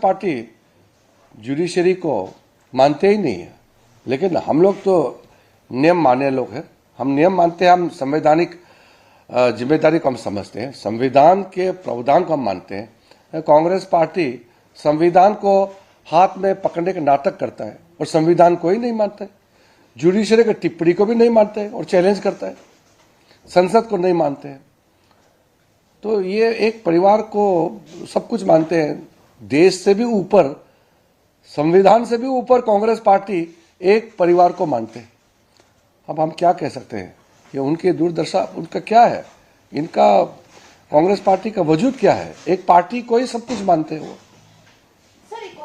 Party judiciary को मानते ही नहीं है, लेकिन हम लोग तो नियम मानने लोग हैं। हम नियम मानते हैं, हम संवैधानिक जिम्मेदारी को हम समझते हैं, संविधान के प्रावधान को हम मानते हैं। कांग्रेस पार्टी संविधान को हाथ में पकड़ने का नाटक करता है और संविधान को ही नहीं मानता है, जुडिशरी की टिप्पणी को भी नहीं मानते हैं और चैलेंज करता है, संसद को नहीं मानते हैं। तो ये एक परिवार को सब कुछ मानते हैं, देश से भी ऊपर, संविधान से भी ऊपर कांग्रेस पार्टी एक परिवार को मानते हैं। अब हम क्या कह सकते हैं, ये उनकी दूरदर्शा, उनका क्या है, इनका कांग्रेस पार्टी का वजूद क्या है, एक पार्टी को ही सब कुछ मानते हैं वो।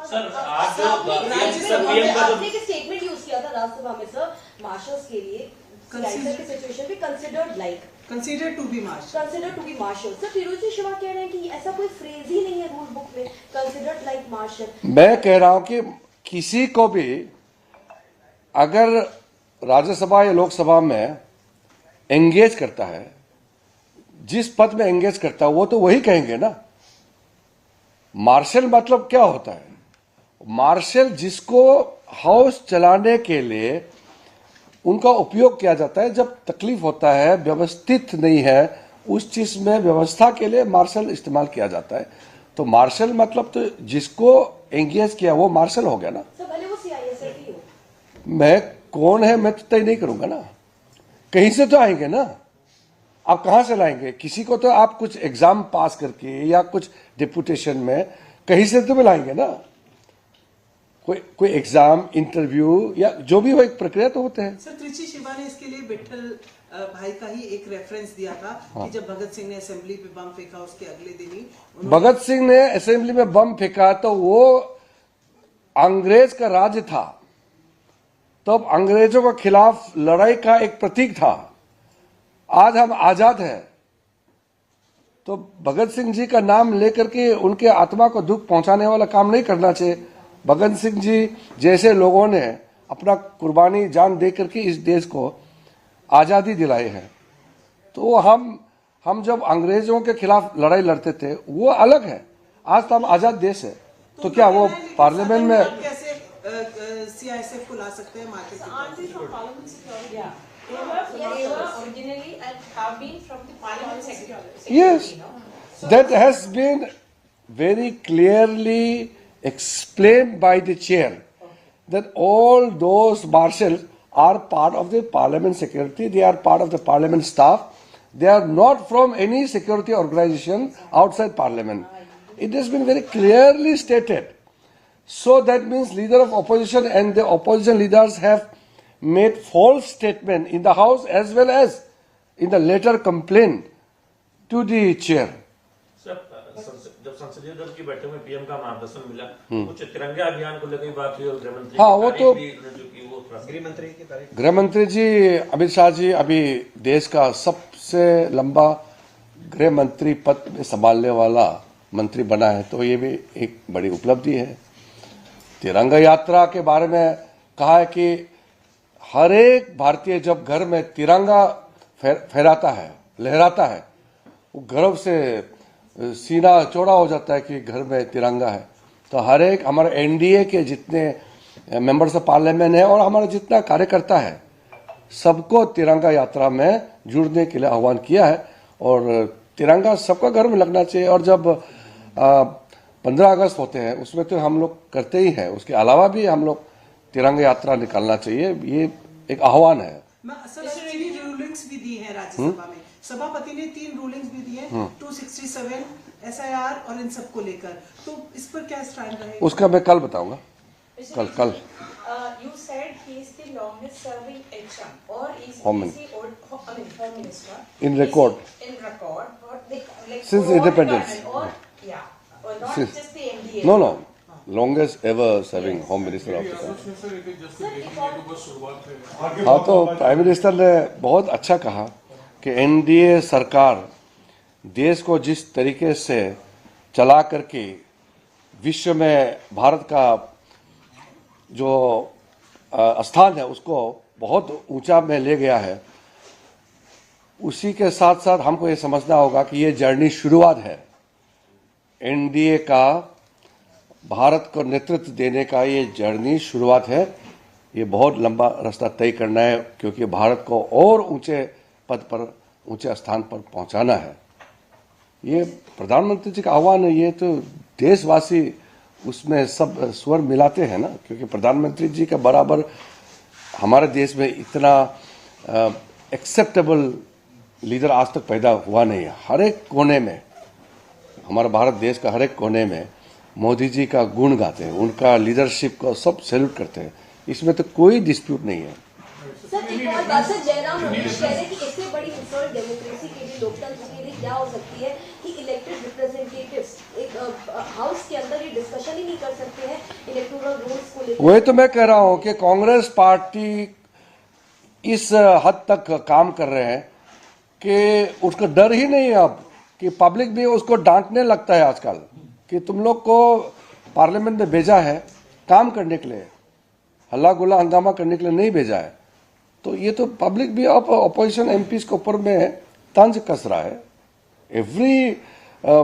सर आज आपने एक स्टेटमेंट यूज किया था राज्यसभा में सर, मार्शल्स के लिए की सिचुएशन भी consider to be marshal. Sir Firozi Shiva कह रहे हैं कि ऐसा कोई फ्रेज ही नहीं है रूल बुक में, कंसीडर्ड लाइक मार्शल। मैं कह रहा हूं कि किसी को भी अगर राज्यसभा या लोकसभा में एंगेज करता है, जिस पद में एंगेज करता है, वो तो वही कहेंगे ना। मार्शल मतलब क्या होता है? मार्शल जिसको हाउस चलाने के लिए उनका उपयोग किया जाता है, जब तकलीफ होता है, व्यवस्थित नहीं है उस चीज में, व्यवस्था के लिए मार्शल इस्तेमाल किया जाता है। तो मार्शल मतलब तो जिसको एंगेज किया वो मार्शल हो गया ना। भले वो CISF ही हो। मैं कौन है मैं तो तय नहीं करूंगा ना, कहीं से तो आएंगे ना। आप कहां से लाएंगे किसी को? तो आप कुछ एग्जाम पास करके या कुछ डिप्यूटेशन में कहीं से तो लाएंगे ना। कोई एग्जाम, इंटरव्यू या जो भी हो, एक प्रक्रिया तो होते हैं। सर त्रिची शिवा ने इसके लिए विट्ठल भाई का ही एक रेफरेंस दिया था कि जब भगत सिंह ने असेंबली पे बम फेंका उसके अगले दिन ही भगत सिंह ने असेंबली में बम फेंका तो वो अंग्रेज का राज्य था, तब तो अंग्रेजों के खिलाफ लड़ाई का एक प्रतीक था। आज हम आजाद हैं तो भगत सिंह जी का नाम लेकर के उनके आत्मा को दुख पहुंचाने वाला काम नहीं करना चाहिए। भगत सिंह जी जैसे लोगों ने अपना कुर्बानी जान दे करके इस देश को आजादी दिलाई है। तो हम जब अंग्रेजों के खिलाफ लड़ाई लड़ते थे वो अलग है, आज तो हम आजाद देश है। तो क्या वो पार्लियामेंट में कैसे CISF को ला सकते हैं मार्केट में? Yes, that has been very clearly explained by the chair that all those marshals are part of the parliament security, they are part of the parliament staff, they are not from any security organization outside parliament. It has been very clearly stated. So that means leader of opposition and the opposition leaders have made false statement in the house as well as in the letter complaint to the chair. जब संसदीय दल की बैठक में PM का मार्गदर्शन मिला, कुछ तिरंगे अभियान को लेकर बात हुई और गृहमंत्री वो तो गृहमंत्री जी अमित शाह जी अभी देश का सबसे लंबा गृह मंत्री पद में संभालने वाला मंत्री बना है, तो ये भी एक बड़ी उपलब्धि है। तिरंगा यात्रा के बारे में कहा है कि हर एक भारतीय जब घर में तिरंगा फहराता है, लहराता है, वो गर्व से सीना चौड़ा हो जाता है कि घर में तिरंगा है। तो हर एक हमारे NDA के जितने मेंबर्स ऑफ पार्लियामेंट है और हमारा जितना कार्यकर्ता है, सबको तिरंगा यात्रा में जुड़ने के लिए आह्वान किया है और तिरंगा सबका घर में लगना चाहिए। और जब 15 अगस्त होते हैं उसमें तो हम लोग करते ही हैं, उसके अलावा भी हम लोग तिरंगा यात्रा निकालना चाहिए, ये एक आह्वान है। रूलिंग्स भी दी है राज्यसभा में, सभापति ने 3 रूलिंग्स भी दी है, 267 SIR और इन सब को लेकर, तो इस पर क्या स्टैंड रहेगा? उसका मैं कल बताऊंगा। कल You said he is the longest serving HM or is Home Home Minister in record or like since independence. Or not Since- just the NDA. No, longest ever serving Home Minister of the country. हाँ, तो prime minister ने बहुत अच्छा कहा कि NDA सरकार देश को जिस तरीके से चला करके विश्व में भारत का जो स्थान है उसको बहुत ऊंचा में ले गया है, उसी के साथ साथ हमको ये समझना होगा कि ये जर्नी शुरुआत है। NDA का भारत को नेतृत्व देने का ये जर्नी शुरुआत है। ये बहुत लंबा रास्ता तय करना है, क्योंकि भारत को और ऊंचे पद पर, ऊंचे स्थान पर पहुंचाना है। ये प्रधानमंत्री जी का आह्वान है, ये तो देशवासी उसमें सब स्वर मिलाते हैं ना, क्योंकि प्रधानमंत्री जी का बराबर हमारे देश में इतना एक्सेप्टेबल लीडर आज तक पैदा हुआ नहीं है। हर एक कोने में, हमारा भारत देश का हर एक कोने में मोदी जी का गुण गाते हैं, उनका लीडरशिप को सब सैल्यूट करते हैं। इसमें तो कोई डिस्प्यूट नहीं है। सर एक और बात है, जयराम रमेश कह रहे हैं कि इससे बड़ी इंसल्ट डेमोक्रेसी के लिए, लोकतंत्र के लिए क्या हो सकती है कि इलेक्टेड रिप्रेजेंटेटिव्स एक हाउस के अंदर ये डिस्कशन ही नहीं कर सकते हैं इलेक्टोरल रूल्स को लेकर। वही तो मैं कह रहा हूं कि कांग्रेस पार्टी इस हद तक काम कर रहे हैं कि उसका डर ही नहीं है अब, कि पब्लिक भी उसको डांटने लगता है आजकल कि तुम लोग को पार्लियामेंट में भेजा है काम करने के लिए, हल्ला गुल्ला हंगामा करने के लिए नहीं भेजा है। तो ये तो पब्लिक भी अब अपोजिशन एमपीज के ऊपर में तंज कस रहा है। Every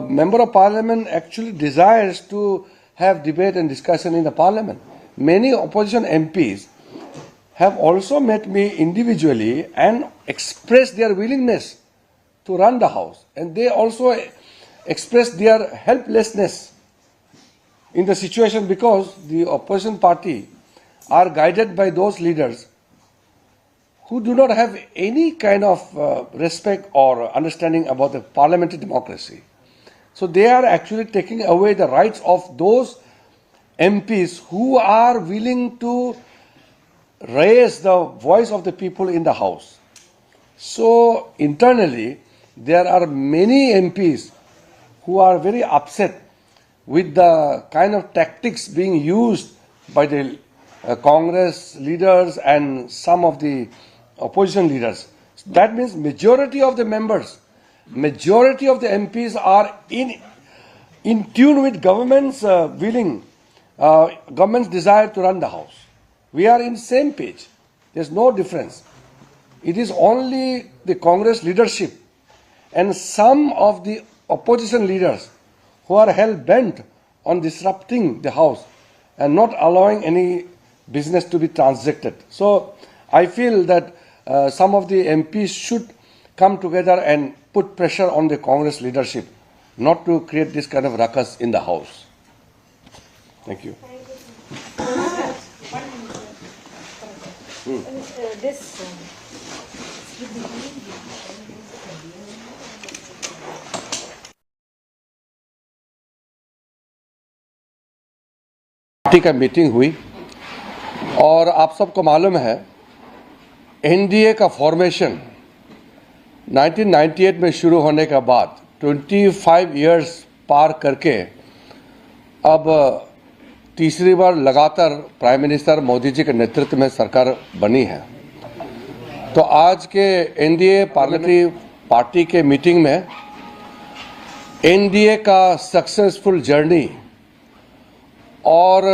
member of parliament actually desires to have debate and discussion in the parliament. Many opposition MPs have also met me individually and expressed their willingness to run the house, and they also expressed their helplessness in the situation because the opposition party are guided by those leaders who do not have any kind of respect or understanding about the parliamentary democracy. So they are actually taking away the rights of those MPs who are willing to raise the voice of the people in the House. So internally, there are many MPs who are very upset with the kind of tactics being used by the Congress leaders and some of the opposition leaders. That means majority of the members, majority of the MPs are in tune with government's government's desire to run the house. We are in same page. There's no difference. It is only the Congress leadership and some of the opposition leaders who are hell-bent on disrupting the house and not allowing any business to be transacted. So I feel that some of the MPs should come together and put pressure on the Congress leadership not to create this kind of ruckus in the house. Thank you. Party का meeting हुई और आप सबको मालूम है NDA का formation 1998 में शुरू होने के बाद 25 इयर्स पार करके अब तीसरी बार लगातार प्राइम मिनिस्टर मोदी जी के नेतृत्व में सरकार बनी है। तो आज के एनडीए पार्लियामेंट्री पार्टी के मीटिंग में एनडीए का सक्सेसफुल जर्नी और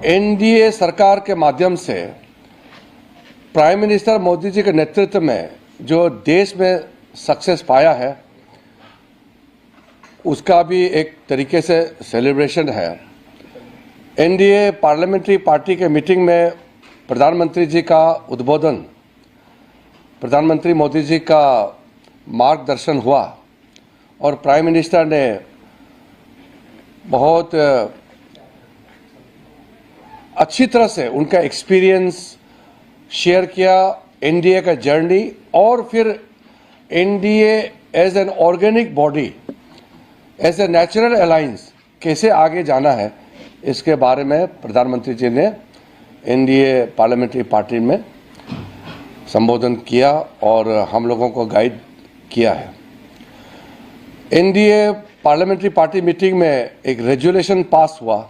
एनडीए सरकार के माध्यम से प्राइम मिनिस्टर मोदी जी के नेतृत्व में जो देश में सक्सेस पाया है उसका भी एक तरीके से सेलिब्रेशन है। एनडीए पार्लियामेंट्री पार्टी के मीटिंग में प्रधानमंत्री जी का उद्बोधन, प्रधानमंत्री मोदी जी का मार्गदर्शन हुआ और प्राइम मिनिस्टर ने बहुत अच्छी तरह से उनका एक्सपीरियंस शेयर किया, एनडीए का जर्नी और फिर NDA as an organic body, as a natural alliance कैसे आगे जाना है इसके बारे में प्रधानमंत्री जी ने एनडीए पार्लियामेंट्री पार्टी में संबोधन किया और हम लोगों को गाइड किया है। एनडीए पार्लियामेंट्री पार्टी मीटिंग में एक रेजोल्यूशन पास हुआ,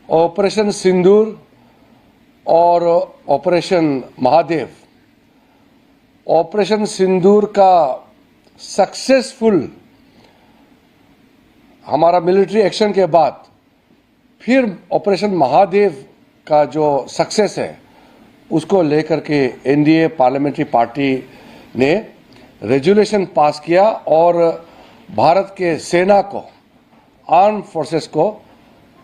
ऑपरेशन सिंदूर और ऑपरेशन महादेव। ऑपरेशन सिंदूर का सक्सेसफुल हमारा मिलिट्री एक्शन के बाद फिर ऑपरेशन महादेव का जो सक्सेस है उसको लेकर के एनडीए पार्लियामेंट्री पार्टी ने रेजोल्यूशन पास किया और भारत के सेना को, आर्म फोर्सेस को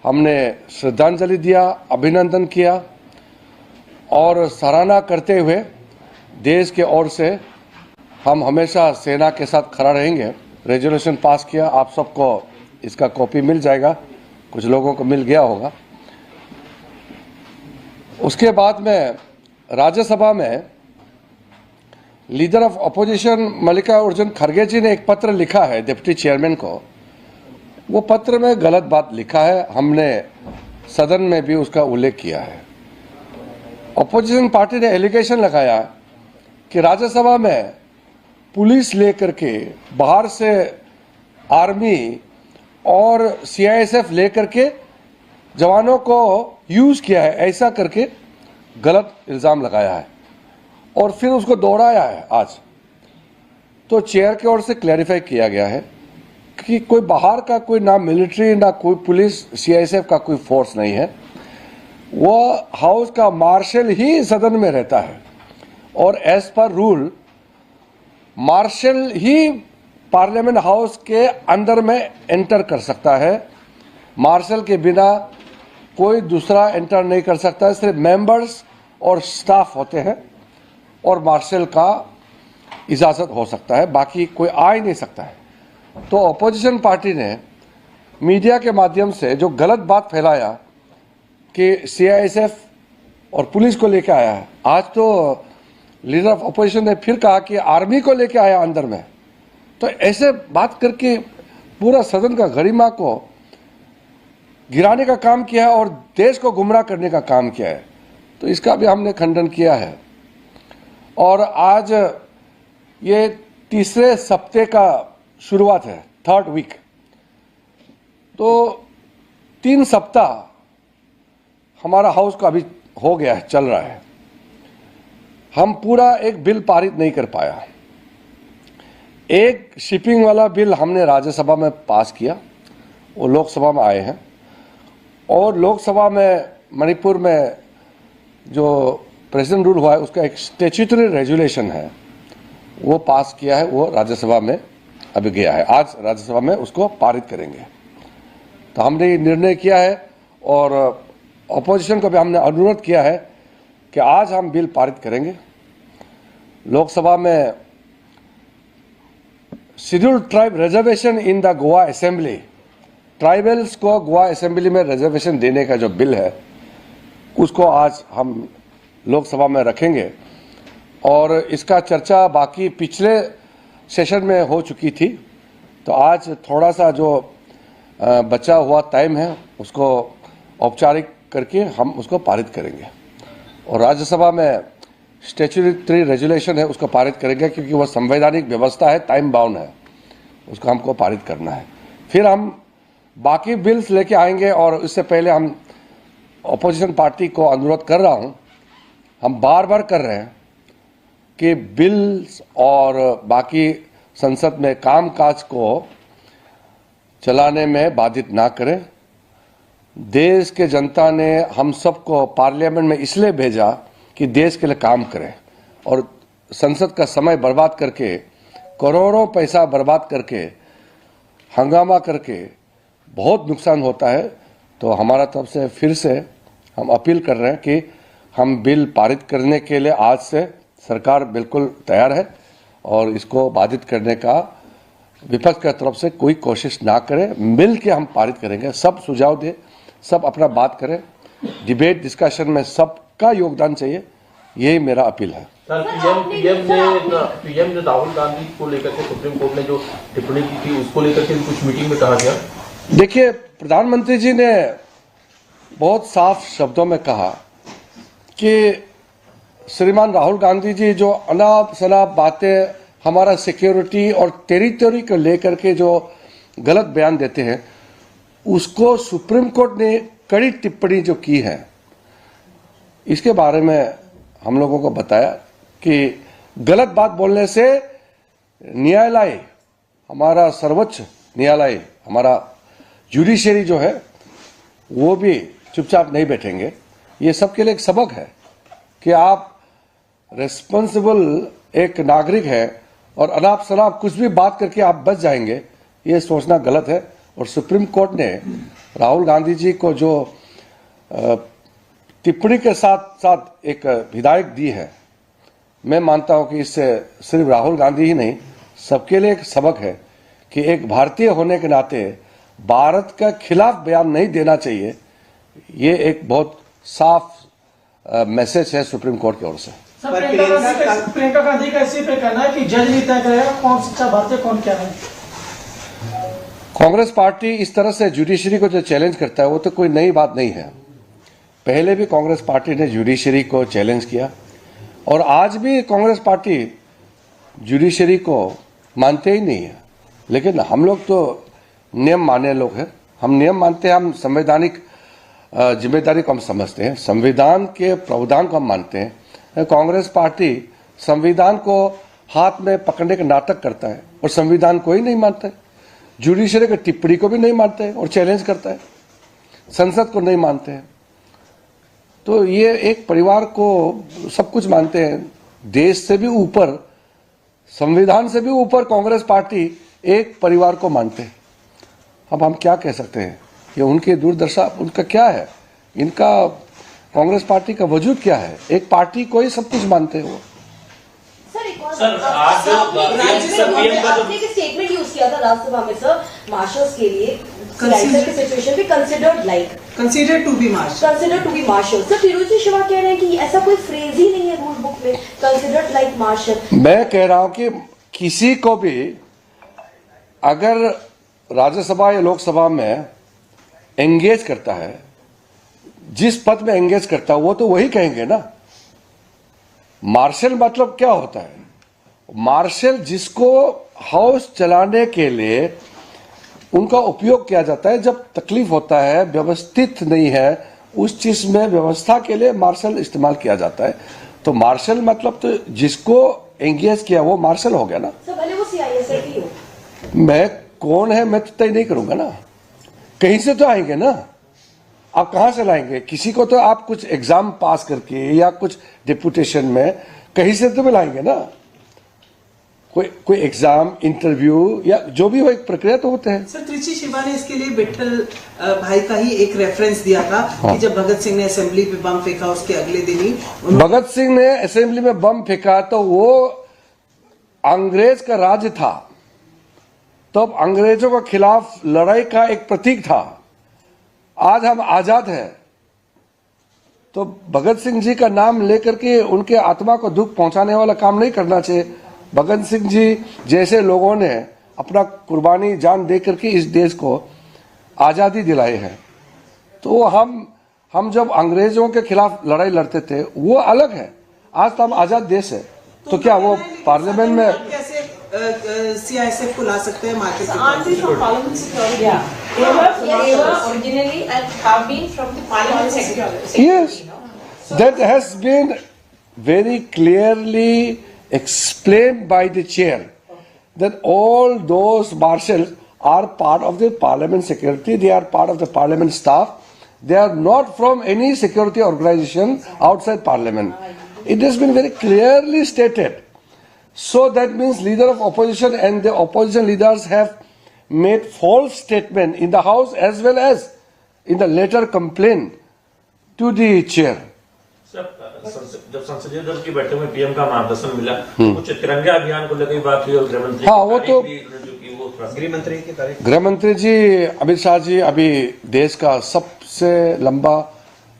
हमने श्रद्धांजलि दिया, अभिनंदन किया और सराहना करते हुए देश के ओर से हम हमेशा सेना के साथ खड़ा रहेंगे। रेजोल्यूशन पास किया, आप सबको इसका कॉपी मिल जाएगा, कुछ लोगों को मिल गया होगा। उसके बाद में राज्यसभा में लीडर ऑफ अपोजिशन मल्लिकार्जुन खड़गे जी ने एक पत्र लिखा है डिप्टी चेयरमैन को। वो पत्र में गलत बात लिखा है, हमने सदन में भी उसका उल्लेख किया है। अपोजिशन पार्टी ने एलिगेशन लगाया कि राज्यसभा में पुलिस लेकर के बाहर से आर्मी और सीआईएसएफ लेकर के जवानों को यूज किया है, ऐसा करके गलत इल्जाम लगाया है और फिर उसको दोहराया है आज। तो चेयर की ओर से क्लैरिफाई किया गया है कि कोई बाहर का कोई ना मिलिट्री ना कोई पुलिस सीआईएसएफ का कोई फोर्स नहीं है, वो हाउस का मार्शल ही सदन में रहता है और एज पर रूल मार्शल ही पार्लियामेंट हाउस के अंदर में एंटर कर सकता है। मार्शल के बिना कोई दूसरा एंटर नहीं कर सकता, सिर्फ मेंबर्स और स्टाफ होते हैं और मार्शल का इजाज़त हो सकता है, बाकी कोई आ ही नहीं सकता है। तो अपोजिशन पार्टी ने मीडिया के माध्यम से जो गलत बात फैलाया कि सीआईएसएफ और पुलिस को लेकर आया है, आज तो लीडर ऑफ अपोजिशन ने फिर कहा कि आर्मी को लेकर आया अंदर में। तो ऐसे बात करके पूरा सदन का गरिमा को गिराने का काम किया है और देश को गुमराह करने का काम किया है, तो इसका भी हमने खंडन किया है। और आज ये तीसरे सप्ताह का शुरुआत है, थर्ड वीक, तो 3 सप्ताह हमारा हाउस का अभी हो गया है, चल रहा है। हम पूरा एक बिल पारित नहीं कर पाया। एक शिपिंग वाला बिल हमने राज्यसभा में पास किया, वो लोकसभा में आए हैं और लोकसभा में मणिपुर में जो प्रेसिडेंट रूल हुआ है उसका एक स्टैट्यूटरी रेजुलेशन है, वो पास किया है, वो राज्यसभा में अभी गया है। आज राज्यसभा में उसको पारित करेंगे। तो हमने ये निर्णय किया है और अपोजिशन को भी हमने अनुरोध किया है कि आज हम बिल पारित करेंगे। लोकसभा में scheduled tribe reservation in the Goa assembly, tribals को गोवा असेंबली में रिजर्वेशन देने का जो बिल है उसको आज हम लोकसभा में रखेंगे और इसका चर्चा बाकी पिछले सेशन में हो चुकी थी। तो आज थोड़ा सा जो बचा हुआ टाइम है उसको औपचारिक करके हम उसको पारित करेंगे और राज्यसभा में स्टैट्यूटरी रेजुलेशन है उसको पारित करेंगे, क्योंकि वह संवैधानिक व्यवस्था है, टाइम बाउंड है, उसको हमको पारित करना है। फिर हम बाकी बिल्स लेके आएंगे और इससे पहले हम अपोजिशन पार्टी को अनुरोध कर रहा हूं, हम बार बार कर रहे हैं कि बिल्स और बाकी संसद में कामकाज को चलाने में बाधित ना करें। देश के जनता ने हम सबको पार्लियामेंट में इसलिए भेजा कि देश के लिए काम करें और संसद का समय बर्बाद करके, करोड़ों पैसा बर्बाद करके, हंगामा करके बहुत नुकसान होता है। तो हमारा तरफ से फिर से हम अपील कर रहे हैं कि हम बिल पारित करने के लिए आज से सरकार बिल्कुल तैयार है और इसको बाधित करने का विपक्ष की तरफ से कोई कोशिश ना करें। मिल के हम पारित करेंगे, सब सुझाव दें, सब अपना बात करें, डिबेट डिस्कशन में सबका योगदान चाहिए, यही मेरा अपील है। सर, पीएम ने राहुल गांधी को लेकर के सुप्रीम कोर्ट ने जो टिप्पणी की थी उसको लेकर के कुछ मीटिंग में कहा गया। देखिए, प्रधानमंत्री जी ने बहुत साफ शब्दों में कहा कि श्रीमान राहुल गांधी जी जो अनाप शनाप बातें हमारा सिक्योरिटी और टेरिटरी को लेकर के जो गलत बयान देते हैं, उसको सुप्रीम कोर्ट ने कड़ी टिप्पणी जो की है, इसके बारे में हम लोगों को बताया कि गलत बात बोलने से न्यायालय, हमारा सर्वोच्च न्यायालय, हमारा जुडिशरी जो है वो भी चुपचाप नहीं बैठेंगे। ये सबके लिए एक सबक है कि आप रिस्पॉन्सिबल एक नागरिक है और अनाप शनाप कुछ भी बात करके आप बच जाएंगे, ये सोचना गलत है। और सुप्रीम कोर्ट ने राहुल गांधी जी को जो टिप्पणी के साथ साथ एक हिदायत दी है, मैं मानता हूं कि इससे सिर्फ राहुल गांधी ही नहीं, सबके लिए एक सबक है कि एक भारतीय होने के नाते भारत के खिलाफ बयान नहीं देना चाहिए। ये एक बहुत साफ मैसेज है सुप्रीम कोर्ट की ओर से। प्रियंका गांधी का इसी पे कहना है कि जज नहीं तय करेगा कौन सच्चा भारतीय कौन क्या है। कांग्रेस पार्टी इस तरह से जुडिशरी को जो चैलेंज करता है वो तो कोई नई बात नहीं है। पहले भी कांग्रेस पार्टी ने जुडिशरी को चैलेंज किया और आज भी कांग्रेस पार्टी जुडिशरी को मानते ही नहीं है। लेकिन हम लोग तो नियम मानने लोग हैं, हम नियम मानते हैं, हम संवैधानिक जिम्मेदारी को हम समझते हैं, संविधान के प्रावधान को हम मानते हैं। कांग्रेस पार्टी संविधान को हाथ में पकड़ने का नाटक करता है और संविधान को ही नहीं मानता है, जुडिशरी की टिप्पणी को भी नहीं मानते हैं और चैलेंज करता है, संसद को नहीं मानते हैं। तो ये एक परिवार को सब कुछ मानते हैं, देश से भी ऊपर, संविधान से भी ऊपर कांग्रेस पार्टी एक परिवार को मानते हैं। अब हम क्या कह सकते हैं, ये उनकी दूरदर्शा, उनका क्या है, इनका कांग्रेस पार्टी का वजूद क्या है, एक पार्टी को ही सब कुछ मानते हैं वो। सर आज आपने एक स्टेटमेंट यूज किया था राज्यसभा में सर, मार्शल्स के लिए की सिचुएशन भी consider to be marshal. Sir Firozi Shiva कह रहे हैं कि ऐसा कोई फ्रेज ही नहीं है रूल बुक में, कंसीडर्ड लाइक मार्शल। मैं कह रहा हूं कि किसी को भी अगर राज्यसभा या लोकसभा में एंगेज करता है, जिस पद में एंगेज करता है वो तो वही कहेंगे ना। मार्शल मतलब क्या होता है? मार्शल जिसको हाउस चलाने के लिए उनका उपयोग किया जाता है, जब तकलीफ होता है, व्यवस्थित नहीं है, उस चीज में व्यवस्था के लिए मार्शल इस्तेमाल किया जाता है। तो मार्शल मतलब तो जिसको एंगेज किया वो मार्शल हो गया ना। सर भले वो सीआईएसएफ ही हो, मैं कौन है मैं तो तय नहीं करूंगा ना, कहीं से तो आएंगे ना। आप कहां से लाएंगे? किसी को तो आप कुछ एग्जाम पास करके या कुछ डिप्यूटेशन में कहीं से तो मिलाएंगे ना। कोई एग्जाम, इंटरव्यू या जो भी हो, एक प्रक्रिया तो होते हैं। सर त्रिची शिवा ने इसके लिए विट्ठल भाई का ही एक रेफरेंस दिया था कि जब भगत सिंह ने असेंबली पे बम फेंका उसके अगले दिन ही भगत सिंह ने असेंबली में बम फेंका तो वो अंग्रेज का राज था, तब अंग्रेजों के खिलाफ लड़ाई का एक प्रतीक था। आज हम आजाद हैं तो भगत सिंह जी का नाम लेकर के उनके आत्मा को दुख पहुंचाने वाला काम नहीं करना चाहिए। भगत सिंह जी जैसे लोगों ने अपना कुर्बानी जान दे करके इस देश को आजादी दिलाई है। तो हम जब अंग्रेजों के खिलाफ लड़ाई लड़ते थे वो अलग है, आज तो हम आजाद देश है। तो क्या वो पार्लियामेंट में कैसे सीआईएसएफ को ला सकते हैं market Aren't they from Parliament Security? Yeah. They were originally and have been from the Parliament Security. Yes, that has been very clearly explained by the chair that all those marshals are part of the parliament security, they are part of the parliament staff, they are not from any security organization outside parliament. It has been very clearly stated. So that means leader of opposition and the opposition leaders have made false statement in the house as well as in the letter complaint to the chair. जब संसदीय दल की बैठक में PM का मार्गदर्शन मिला, कुछ तिरंगा अभियान को लेकर बात हुई और गृहमंत्री, हाँ वो तो गृहमंत्री जी अमित शाह जी अभी देश का सबसे लंबा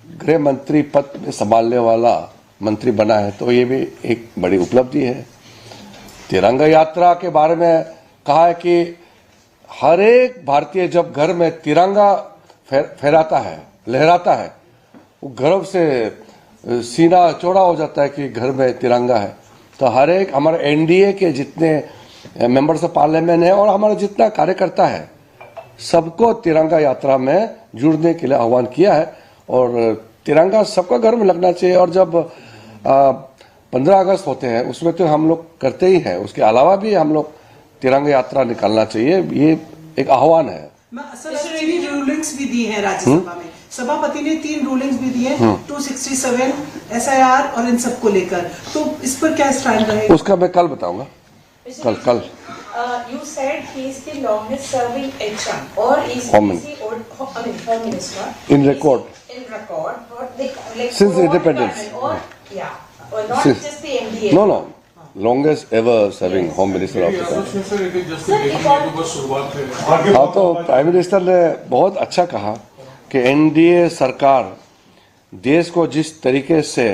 गृह मंत्री पद संभालने वाला मंत्री बना है, तो ये भी एक बड़ी उपलब्धि है। तिरंगा यात्रा के बारे में कहा है कि हर एक भारतीय जब घर में तिरंगा फहराता है, लहराता है, वो गर्व से सीना चौड़ा हो जाता है कि घर में तिरंगा है। तो हर एक हमारे एनडीए के जितने मेंबर्स ऑफ पार्लियामेंट है और हमारा जितना कार्यकर्ता है, सबको तिरंगा यात्रा में जुड़ने के लिए आह्वान किया है और तिरंगा सबका घर में लगना चाहिए। और जब 15 अगस्त होते हैं उसमें तो हम लोग करते ही हैं, उसके अलावा भी हम लोग तिरंगा यात्रा निकालना चाहिए, ये एक आह्वान है। सर रूलिंग्स भी दी है राज्यसभा में, सभापति ने 3 रूलिंग्स भी दी है 267 एसआईआर और इन सब को लेकर, तो इस पर क्या स्टैंड रहेगा? उसका मैं कल बताऊंगा, कल You said he is the longest serving HR or is Home he Home Minister In record. in record or like Since for all independence. department or yeah or not Since- just the MDA. No, longest ever serving home minister of the country. हाँ, तो prime minister ने बहुत अच्छा कहा कि NDA सरकार देश को जिस तरीके से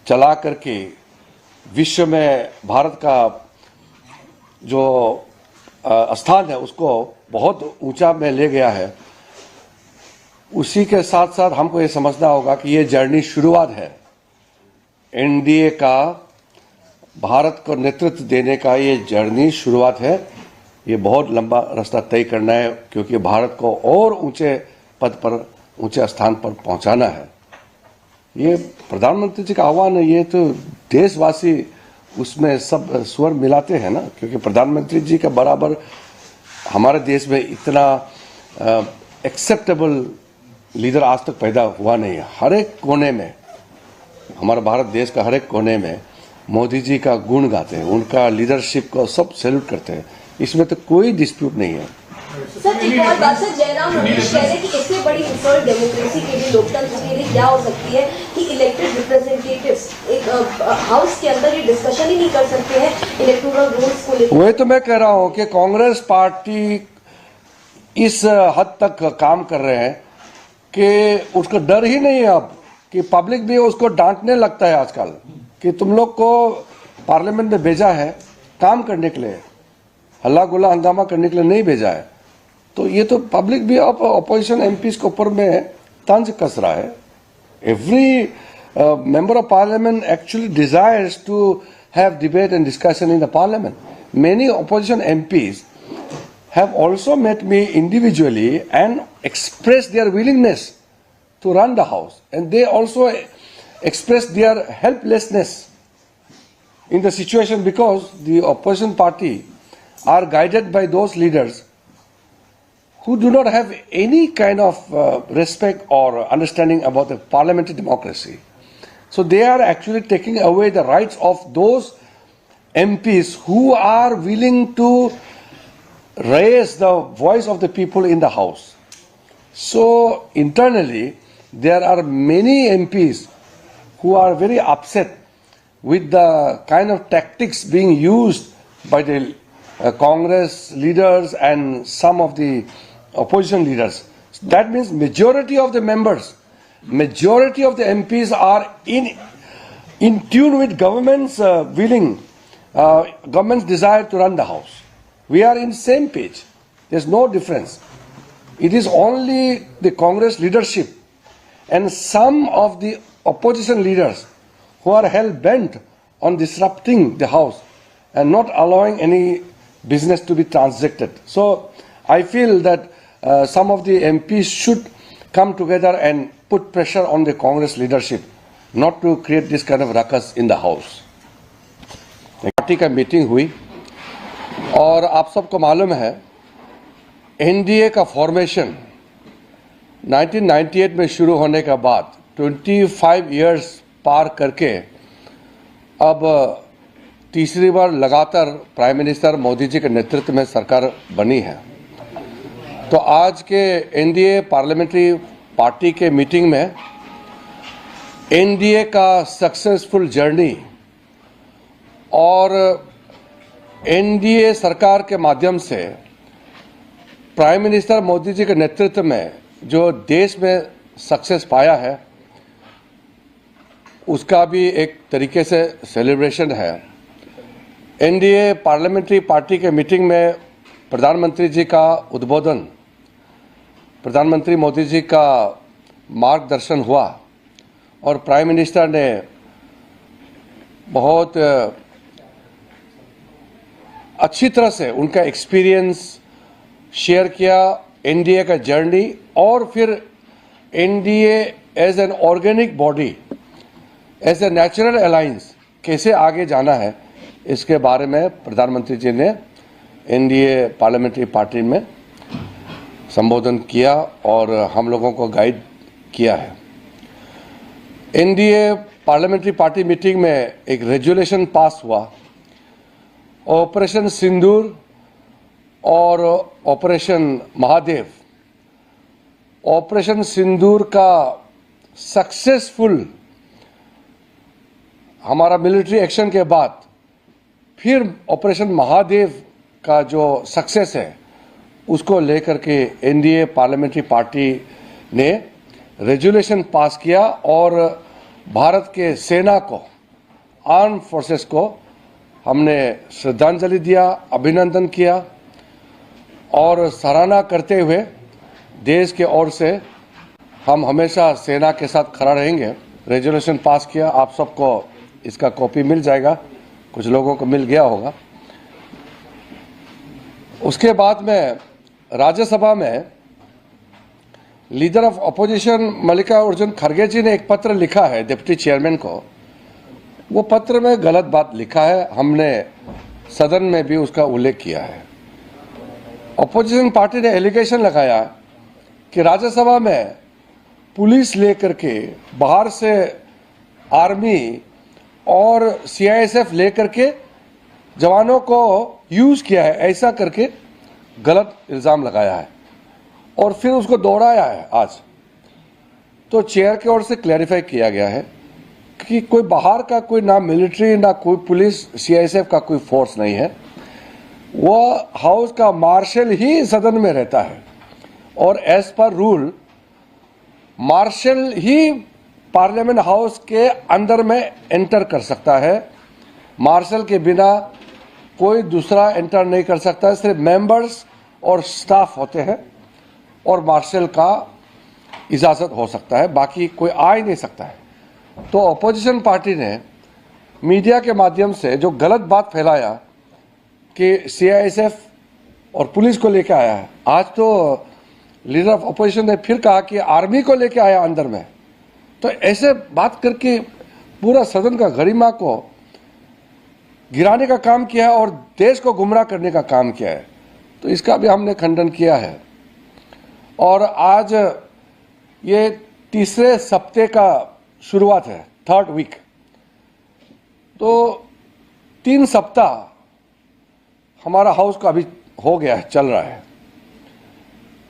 चला करके विश्व में भारत का जो स्थान है उसको बहुत ऊंचा में ले गया है, उसी के साथ साथ हमको ये समझना होगा कि ये जर्नी शुरुआत है। एनडीए का भारत को नेतृत्व देने का ये जर्नी शुरुआत है। ये बहुत लंबा रास्ता तय करना है, क्योंकि भारत को और ऊंचे पद पर, ऊंचे स्थान पर पहुंचाना है। ये प्रधानमंत्री जी का आह्वान है, ये तो देशवासी उसमें सब स्वर मिलाते हैं ना, क्योंकि प्रधानमंत्री जी का बराबर हमारे देश में इतना एक्सेप्टेबल लीडर आज तक पैदा हुआ नहीं है। हर एक कोने में, हमारे भारत देश का हर एक कोने में मोदी जी का गुण गाते हैं, उनका लीडरशिप को सब सैल्यूट करते हैं। इसमें तो कोई डिस्प्यूट नहीं है। सर एक और बात, सर जयराम रमेश कह रहे हैं कि इससे बड़ी इंसल्ट डेमोक्रेसी के लिए, लोकतंत्र के लिए क्या हो सकती है कि इलेक्टेड रिप्रेजेंटेटिव्स एक हाउस के अंदर ये डिस्कशन ही नहीं कर सकते हैं इलेक्टोरल रूल्स को लेकर। वही तो मैं कह रहा हूं कि कांग्रेस पार्टी इस हद तक काम कर रहे हैं कि उसको डर ही नहीं है अब, कि पब्लिक भी उसको डांटने लगता है आजकल कि तुम लोग को पार्लियामेंट में भेजा है काम करने के लिए, हल्ला गुल्ला हंगामा करने के लिए नहीं भेजा है। तो ये तो पब्लिक भी अब अपोजिशन एमपीज के ऊपर में तंज कस रहा है। Every member of parliament actually desires to have debate and discussion in the parliament. Many opposition MPs have also met me individually and expressed their willingness to run the house, and they also expressed their helplessness in the situation because the opposition party are guided by those leaders who do not have any kind of respect or understanding about the parliamentary democracy. So they are actually taking away the rights of those MPs who are willing to raise the voice of the people in the House. So internally, there are many MPs who are very upset with the kind of tactics being used by the Congress leaders and some of the opposition leaders. That means majority of the members, majority of the MPs are in tune with government's government's desire to run the house. We are in same page. There's no difference. It is only the Congress leadership and some of the opposition leaders who are hell bent on disrupting the house and not allowing any business to be transacted. So I feel that some of the MPs should come together and put pressure on the Congress leadership not to create this kind of ruckus in the house. Party का meeting हुई और आप सबको मालूम है NDA का formation 1998 में शुरू होने के बाद 25 इयर्स पार करके अब तीसरी बार लगातार प्राइम मिनिस्टर मोदी जी के नेतृत्व में सरकार बनी है। तो आज के एनडीए पार्लियामेंट्री पार्टी के मीटिंग में एनडीए का सक्सेसफुल जर्नी और एनडीए सरकार के माध्यम से प्राइम मिनिस्टर मोदी जी के नेतृत्व में जो देश में सक्सेस पाया है उसका भी एक तरीके से सेलिब्रेशन है। एनडीए पार्लियामेंट्री पार्टी के मीटिंग में प्रधानमंत्री जी का उद्बोधन, प्रधानमंत्री मोदी जी का मार्गदर्शन हुआ और प्राइम मिनिस्टर ने बहुत अच्छी तरह से उनका एक्सपीरियंस शेयर किया, एनडीए का जर्नी और फिर NDA as an organic body, as a natural alliance कैसे आगे जाना है इसके बारे में प्रधानमंत्री जी ने एनडीए पार्लियामेंट्री पार्टी में संबोधन किया और हम लोगों को गाइड किया है। एनडीए पार्लियामेंट्री पार्टी मीटिंग में एक रेजोल्यूशन पास हुआ, ऑपरेशन सिंदूर और ऑपरेशन महादेव, ऑपरेशन सिंदूर का सक्सेसफुल हमारा मिलिट्री एक्शन के बाद फिर ऑपरेशन महादेव का जो सक्सेस है उसको लेकर के एनडीए पार्लियामेंट्री पार्टी ने रेजोल्यूशन पास किया और भारत के सेना को, आर्म फोर्सेस को हमने श्रद्धांजलि दिया, अभिनंदन किया और सराहना करते हुए देश के ओर से हम हमेशा सेना के साथ खड़ा रहेंगे। रेजोल्यूशन पास किया, आप सबको इसका कॉपी मिल जाएगा, कुछ लोगों को मिल गया होगा। उसके बाद में राज्यसभा में लीडर ऑफ अपोजिशन मल्लिकार्जुन खड़गे जी ने एक पत्र लिखा है डिप्टी चेयरमैन को। वो पत्र में गलत बात लिखा है, हमने सदन में भी उसका उल्लेख किया है। अपोजिशन पार्टी ने एलिगेशन लगाया कि राज्यसभा में पुलिस लेकर के बाहर से आर्मी और सीआईएसएफ लेकर के जवानों को यूज किया है, ऐसा करके गलत इल्जाम लगाया है और फिर उसको दोहराया है आज। तो चेयर की ओर से क्लैरिफाई किया गया है कि कोई बाहर का कोई ना मिलिट्री ना कोई पुलिस सीआईएसएफ का कोई फोर्स नहीं है, वह हाउस का मार्शल ही सदन में रहता है और एज पर रूल मार्शल ही पार्लियामेंट हाउस के अंदर में एंटर कर सकता है। मार्शल के बिना कोई दूसरा एंटर नहीं कर सकता है, सिर्फ मेंबर्स और स्टाफ होते हैं और मार्शल का इजाज़त हो सकता है, बाकी कोई आ ही नहीं सकता है। तो अपोजिशन पार्टी ने मीडिया के माध्यम से जो गलत बात फैलाया कि सीआईएसएफ और पुलिस को लेकर आया है, आज तो लीडर ऑफ अपोजिशन ने फिर कहा कि आर्मी को लेकर आया अंदर में। तो ऐसे बात करके पूरा सदन का गरिमा को गिराने का काम किया है और देश को गुमराह करने का काम किया है। तो इसका भी हमने खंडन किया है। और आज ये तीसरे सप्ताह का शुरुआत है, थर्ड वीक। तो 3 सप्ताह हमारा हाउस का अभी हो गया है, चल रहा है।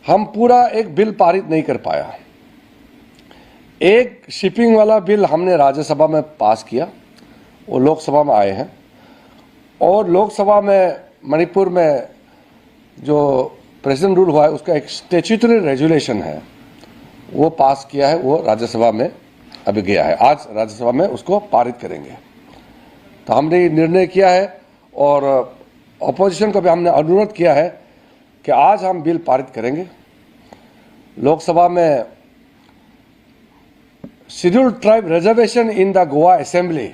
हम पूरा एक बिल पारित नहीं कर पाया। एक शिपिंग वाला बिल हमने राज्यसभा में पास किया, वो लोकसभा में आए हैं और लोकसभा में मणिपुर में जो प्रेसिडेंट रूल हुआ है उसका एक स्टैट्यूटरी रेजुलेशन है, वो पास किया है, वो राज्यसभा में अभी गया है। आज राज्यसभा में उसको पारित करेंगे। तो हमने ये निर्णय किया है और अपोजिशन को भी हमने अनुरोध किया है कि आज हम बिल पारित करेंगे। लोकसभा में scheduled tribe reservation in the Goa assembly,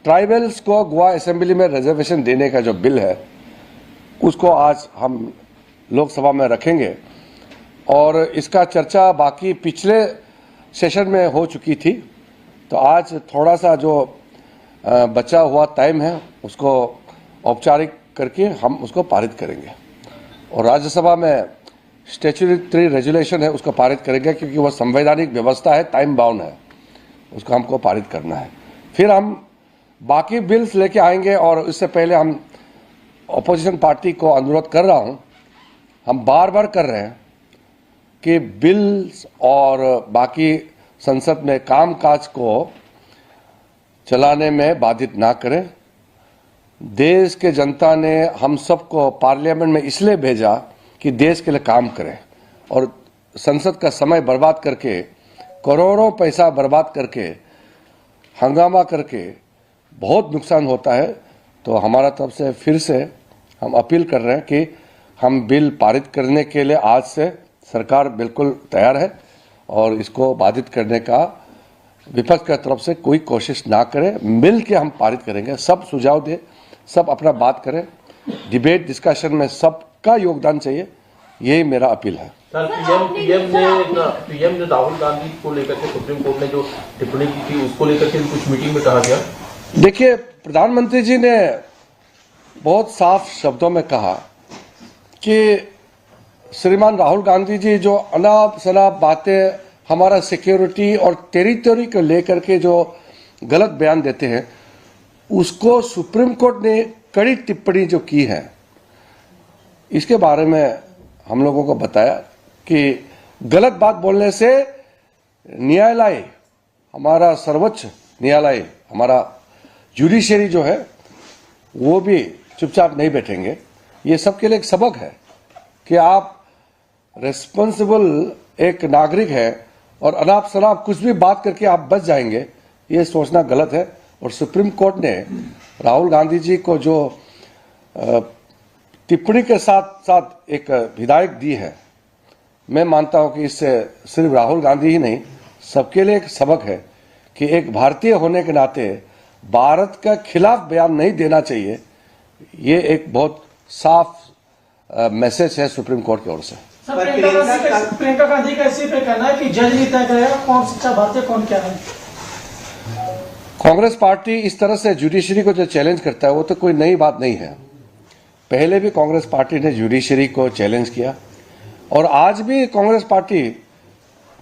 tribals को गोवा असेंबली में रिजर्वेशन देने का जो बिल है उसको आज हम लोकसभा में रखेंगे और इसका चर्चा बाकी पिछले सेशन में हो चुकी थी। तो आज थोड़ा सा जो बचा हुआ टाइम है उसको औपचारिक करके हम उसको पारित करेंगे और राज्यसभा में स्टैट्यूटरी रेजुलेशन है उसको पारित करेंगे, क्योंकि वह संवैधानिक व्यवस्था है, टाइम बाउंड है, उसको हमको पारित करना है। फिर हम बाकी बिल्स लेके आएंगे और इससे पहले हम अपोजिशन पार्टी को अनुरोध कर रहा हूं, हम बार बार कर रहे हैं कि बिल्स और बाकी संसद में कामकाज को चलाने में बाधित ना करें। देश के जनता ने हम सबको पार्लियामेंट में इसलिए भेजा कि देश के लिए काम करें और संसद का समय बर्बाद करके, करोड़ों पैसा बर्बाद करके, हंगामा करके बहुत नुकसान होता है। तो हमारा तरफ से फिर से हम अपील कर रहे हैं कि हम बिल पारित करने के लिए आज से सरकार बिल्कुल तैयार है और इसको बाधित करने का विपक्ष की तरफ से कोई कोशिश ना करें। मिल के हम पारित करेंगे, सब सुझाव दें, सब अपना बात करें, डिबेट डिस्कशन में सबका योगदान चाहिए, यही मेरा अपील है। सर, पीएम ने राहुल गांधी को लेकर के सुप्रीम कोर्ट ने जो टिप्पणी की थी उसको लेकर के कुछ मीटिंग में कहा गया। देखिए, प्रधानमंत्री जी ने बहुत साफ शब्दों में कहा कि श्रीमान राहुल गांधी जी जो अनाप शनाप बातें हमारा सिक्योरिटी और टेरिटरी को लेकर के जो गलत बयान देते हैं, उसको सुप्रीम कोर्ट ने कड़ी टिप्पणी जो की है, इसके बारे में हम लोगों को बताया कि गलत बात बोलने से न्यायालय, हमारा सर्वोच्च न्यायालय, हमारा जुडिशरी जो है वो भी चुपचाप नहीं बैठेंगे। ये सबके लिए एक सबक है कि आप रिस्पॉन्सिबल एक नागरिक है और अनाप शनाप कुछ भी बात करके आप बच जाएंगे, ये सोचना गलत है। और सुप्रीम कोर्ट ने राहुल गांधी जी को जो टिप्पणी के साथ साथ एक हिदायत दी है, मैं मानता हूं कि इससे सिर्फ राहुल गांधी ही नहीं, सबके लिए एक सबक है कि एक भारतीय होने के नाते भारत का खिलाफ बयान नहीं देना चाहिए। ये एक बहुत साफ मैसेज है सुप्रीम कोर्ट की ओर से। प्रियंका गांधी का इसी पे कहना है कि जज नहीं तय करेगा कौन सच्चा भारतीय कौन क्या है। कांग्रेस पार्टी इस तरह से जुडिशरी को जो चैलेंज करता है वो तो कोई नई बात नहीं है। पहले भी कांग्रेस पार्टी ने जुडिशरी को चैलेंज किया और आज भी कांग्रेस पार्टी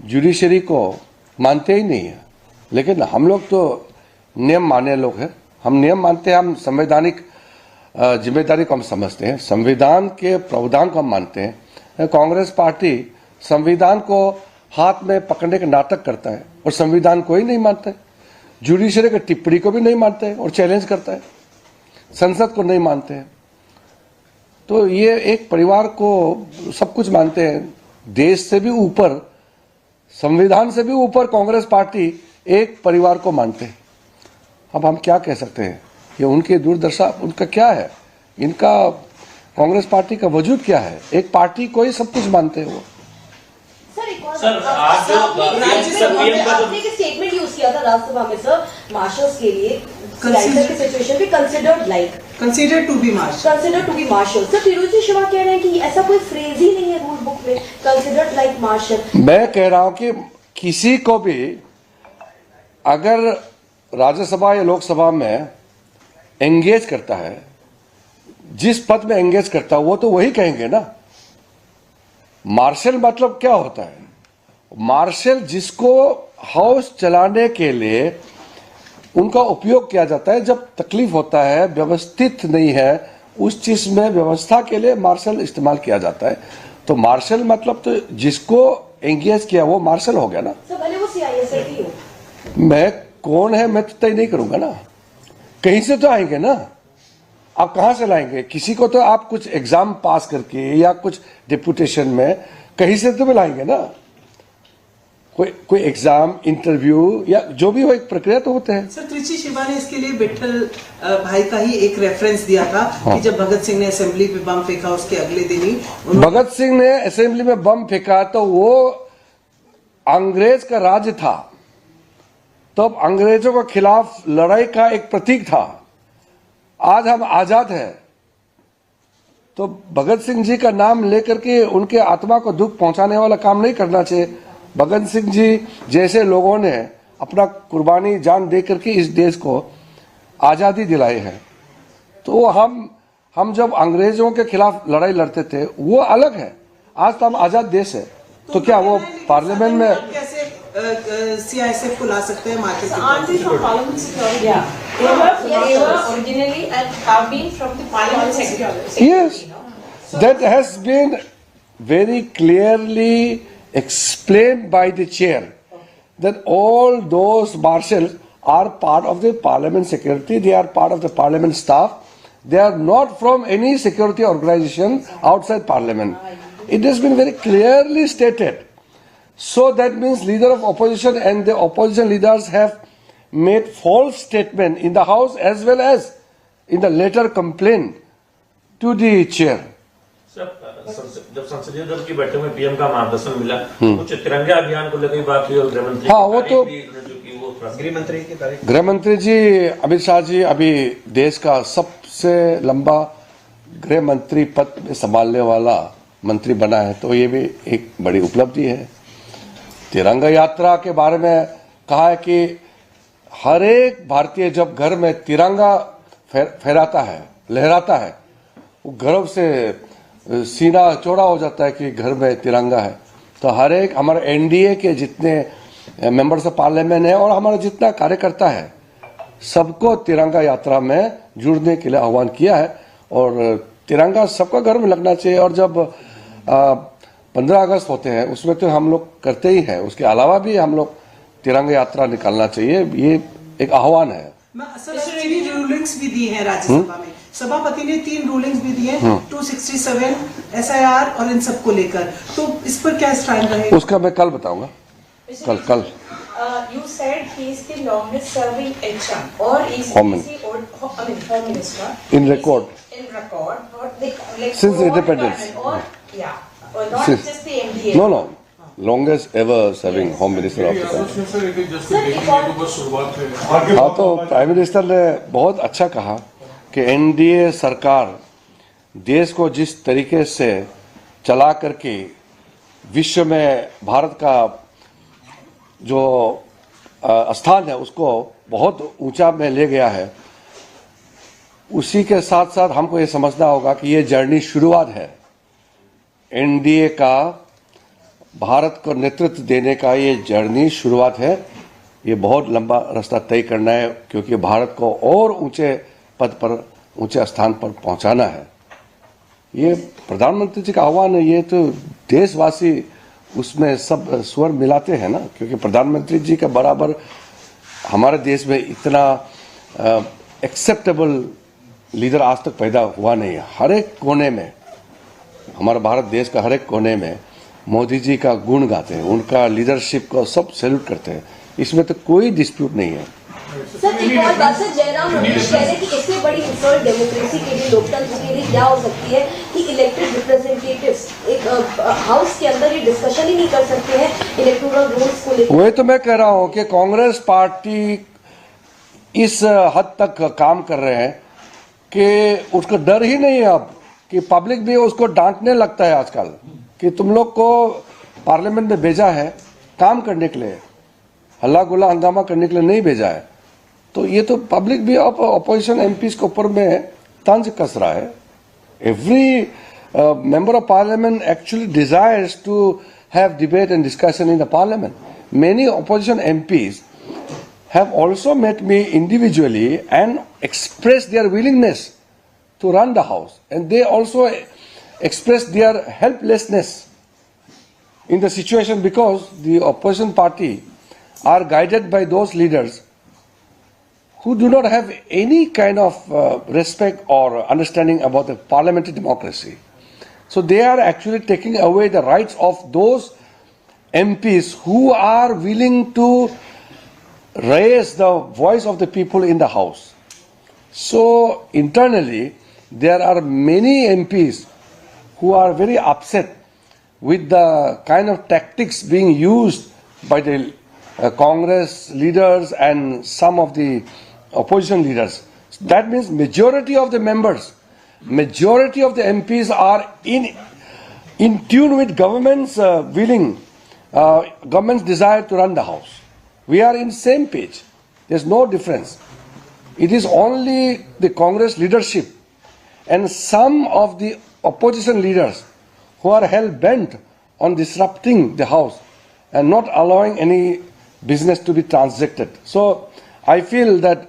जुडिशरी को मानते ही नहीं है। लेकिन हम लोग तो नियम मानने लोग हैं, हम नियम मानते हैं, हम संवैधानिक जिम्मेदारी को हम समझते हैं, संविधान के प्रावधान को हम मानते हैं। कांग्रेस पार्टी संविधान को हाथ में पकड़ने का नाटक करता है और संविधान को ही नहीं मानता है, जुडिशरी की टिप्पणी को भी नहीं मानते हैं और चैलेंज करता है, संसद को नहीं मानते हैं। तो ये एक परिवार को सब कुछ मानते हैं, देश से भी ऊपर, संविधान से भी ऊपर कांग्रेस पार्टी एक परिवार को मानते हैं। अब हम क्या कह सकते हैं, ये उनकी दूरदर्शा, उनका क्या है, इनका कांग्रेस पार्टी का वजूद क्या है, एक पार्टी को ही सब कुछ मानते हैं वो। सर आज आपने एक स्टेटमेंट यूज किया था राज्यसभा में सर, मार्शल्स के लिए की सिचुएशन भी consider to be marshal. Sir Firozi Shiva कह रहे हैं कि ऐसा कोई फ्रेज ही नहीं है रूल बुक में, कंसीडर्ड लाइक मार्शल। मैं कह रहा हूं कि किसी को भी अगर राज्यसभा या लोकसभा में एंगेज करता है, जिस पद में एंगेज करता है वो तो वही कहेंगे ना। मार्शल मतलब क्या होता है? मार्शल जिसको हाउस चलाने के लिए उनका उपयोग किया जाता है, जब तकलीफ होता है, व्यवस्थित नहीं है, उस चीज में व्यवस्था के लिए मार्शल इस्तेमाल किया जाता है। तो मार्शल मतलब तो जिसको एंगेज किया वो मार्शल हो गया ना। भले वो CISF ही हो। मैं कौन है मैं तो तय नहीं करूंगा ना, कहीं से तो आएंगे ना। आप कहां से लाएंगे? किसी को तो आप कुछ एग्जाम पास करके या कुछ डिप्यूटेशन में कहीं से तो लाएंगे ना। कोई एग्जाम, इंटरव्यू या जो भी हो, एक प्रक्रिया तो होते हैं। सर त्रिची शिवा ने इसके लिए विट्ठल भाई का ही एक रेफरेंस दिया था कि जब भगत सिंह ने असेंबली पे बम फेंका उसके अगले दिन ही भगत सिंह ने असेंबली में बम फेंका तो वो अंग्रेज का राज्य था, तो अब अंग्रेजों के खिलाफ लड़ाई का एक प्रतीक था। आज हम आजाद हैं तो भगत सिंह जी का नाम लेकर के उनके आत्मा को दुख पहुंचाने वाला काम नहीं करना चाहिए। भगत सिंह जी जैसे लोगों ने अपना कुर्बानी जान दे करके इस देश को आजादी दिलाई है। तो हम जब अंग्रेजों के खिलाफ लड़ाई लड़ते थे वो अलग है, आज तो हम आजाद देश है। तो क्या वो पार्लियामेंट में कैसे CISF को ला सकते हैं मार्केट के? Aren't they from Parliament Security? Yeah. They were originally and have been from the Parliament Security. Yes, that has been very clearly explained by the chair that all those marshals are part of the Parliament security, they are part of the Parliament staff, they are not from any security organization outside Parliament. It has been very clearly stated. So that means leader of opposition and the opposition leaders have made false statement in the House as well as in the letter complaint to the chair. जब संसदीय दल की बैठक में PM का मार्गदर्शन मिला, कुछ तिरंगा अभियान को लेकर बात हुई और गृह मंत्री, हाँ वो तो गृह मंत्री जी अमित शाह जी अभी देश का सबसे लंबा गृह मंत्री पद में संभालने वाला मंत्री बना है, तो ये भी एक बड़ी उपलब्धि है। तिरंगा यात्रा के बारे में कहा है कि हर एक भारतीय जब घर में तिरंगा फहराता है, लहराता है, वो गर्व से सीना चौड़ा हो जाता है कि घर में तिरंगा है। तो हर एक हमारे NDA के जितने मेंबर्स ऑफ पार्लियामेंट है और हमारा जितना कार्यकर्ता है सबको तिरंगा यात्रा में जुड़ने के लिए आह्वान किया है और तिरंगा सबका घर में लगना चाहिए। और जब 15 अगस्त होते हैं उसमें तो हम लोग करते ही हैं, उसके अलावा भी हम लोग तिरंगा यात्रा निकालना चाहिए, ये एक आह्वान है। सर 3 रूलिंग्स भी दी हैं राज्यसभा में, सभापति ने 3 रूलिंग्स भी दी हैं 267 SIR और इन सब को लेकर, तो इस पर क्या स्टैंड रहेगा? उसका मैं कल बताऊंगा। कल You said he is the longest serving HR or is Home Home Minister In record. in record or like Since for independence. department or yeah or not Since- just the MDA. No, longest ever serving home minister of the country. हाँ, तो prime minister ने बहुत अच्छा कहा कि NDA सरकार देश को जिस तरीके से चला करके विश्व में भारत का जो स्थान है उसको बहुत ऊंचा में ले गया है, उसी के साथ साथ हमको ये समझना होगा कि ये जर्नी शुरुआत है। NDA का भारत को नेतृत्व देने का ये जर्नी शुरुआत है, ये बहुत लंबा रास्ता तय करना है, क्योंकि भारत को और ऊंचे पद पर, ऊंचे स्थान पर पहुंचाना है। ये प्रधानमंत्री जी का आह्वान है, ये तो देशवासी उसमें सब स्वर मिलाते हैं ना, क्योंकि प्रधानमंत्री जी के बराबर हमारे देश में इतना एक्सेप्टेबल लीडर आज तक पैदा हुआ नहीं है। हर एक कोने में, हमारे भारत देश का हर एक कोने में मोदी जी का गुण गाते हैं, उनका लीडरशिप को सब सैल्यूट करते हैं, इसमें तो कोई डिस्प्यूट नहीं है। सर एक और बात, सर जयराम रमेश कह रहे हैं कि इससे बड़ी इंसल्ट डेमोक्रेसी के लिए, लोकतंत्र के लिए क्या हो सकती है कि इलेक्टेड रिप्रेजेंटेटिव्स एक हाउस के अंदर ये डिस्कशन ही नहीं कर सकते हैं इलेक्टोरल रूल्स को लेकर। वही तो मैं कह रहा हूं कि कांग्रेस पार्टी इस हद तक काम कर रहे हैं कि उसको डर ही नहीं है अब, कि पब्लिक भी उसको डांटने लगता है आजकल कि तुम लोग को पार्लियामेंट में भेजा है काम करने के लिए, हल्ला गुल्ला हंगामा करने के लिए नहीं भेजा है। तो ये तो पब्लिक भी अब अपोजिशन MPs के ऊपर में तंज कस रहा है। Every member of parliament actually desires to have debate and discussion in the parliament. Many opposition MPs have also met me individually and expressed their willingness to run the house, and they also expressed their helplessness in the situation because the opposition party are guided by those leaders who do not have any kind of respect or understanding about the parliamentary democracy. So they are actually taking away the rights of those MPs who are willing to raise the voice of the people in the house. So internally, there are many MPs who are very upset with the kind of tactics being used by the Congress leaders and some of the opposition leaders. That means majority of the members, majority of the MPs are in tune with government's government's desire to run the house. We are in same page. There's no difference. It is only the Congress leadership and some of the opposition leaders who are hell-bent on disrupting the house and not allowing any business to be transacted. So I feel that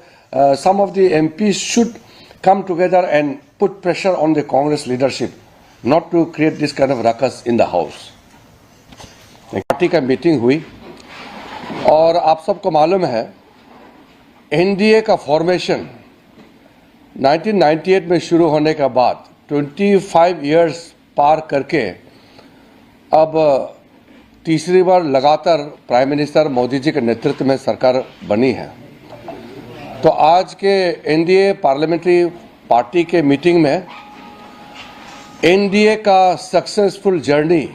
some of the MPs should come together and put pressure on the Congress leadership not to create this kind of ruckus in the house. Party का meeting हुई और आप सबको मालूम है NDA का formation 1998 में शुरू होने के बाद 25 इयर्स पार करके अब तीसरी बार लगातार प्राइम मिनिस्टर मोदी जी के नेतृत्व में सरकार बनी है। तो आज के NDA पार्लियामेंट्री पार्टी के मीटिंग में NDA का सक्सेसफुल जर्नी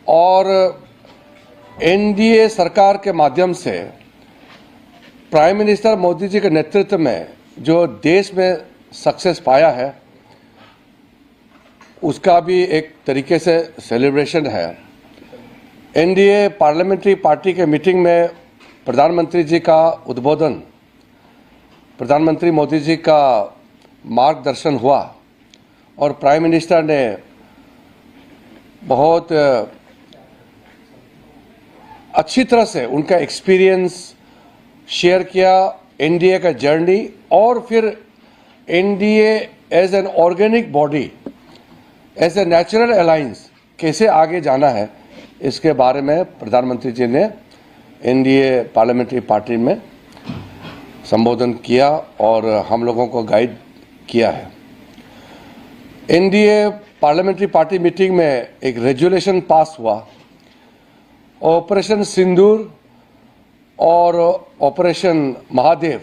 और NDA सरकार के माध्यम से प्राइम मिनिस्टर मोदी जी के नेतृत्व में जो देश में सक्सेस पाया है उसका भी एक तरीके से सेलिब्रेशन है। NDA पार्लियामेंट्री पार्टी के मीटिंग में प्रधानमंत्री जी का उद्बोधन, प्रधानमंत्री मोदी जी का मार्गदर्शन हुआ और प्राइम मिनिस्टर ने बहुत अच्छी तरह से उनका एक्सपीरियंस शेयर किया, NDA का जर्नी और फिर NDA as an organic body, as a natural alliance कैसे आगे जाना है, इसके बारे में प्रधानमंत्री जी ने एनडीए पार्लियामेंट्री पार्टी में संबोधन किया और हम लोगों को गाइड किया है। एनडीए पार्लियामेंट्री पार्टी मीटिंग में एक रेजोल्यूशन पास हुआ, ऑपरेशन सिंदूर और ऑपरेशन महादेव।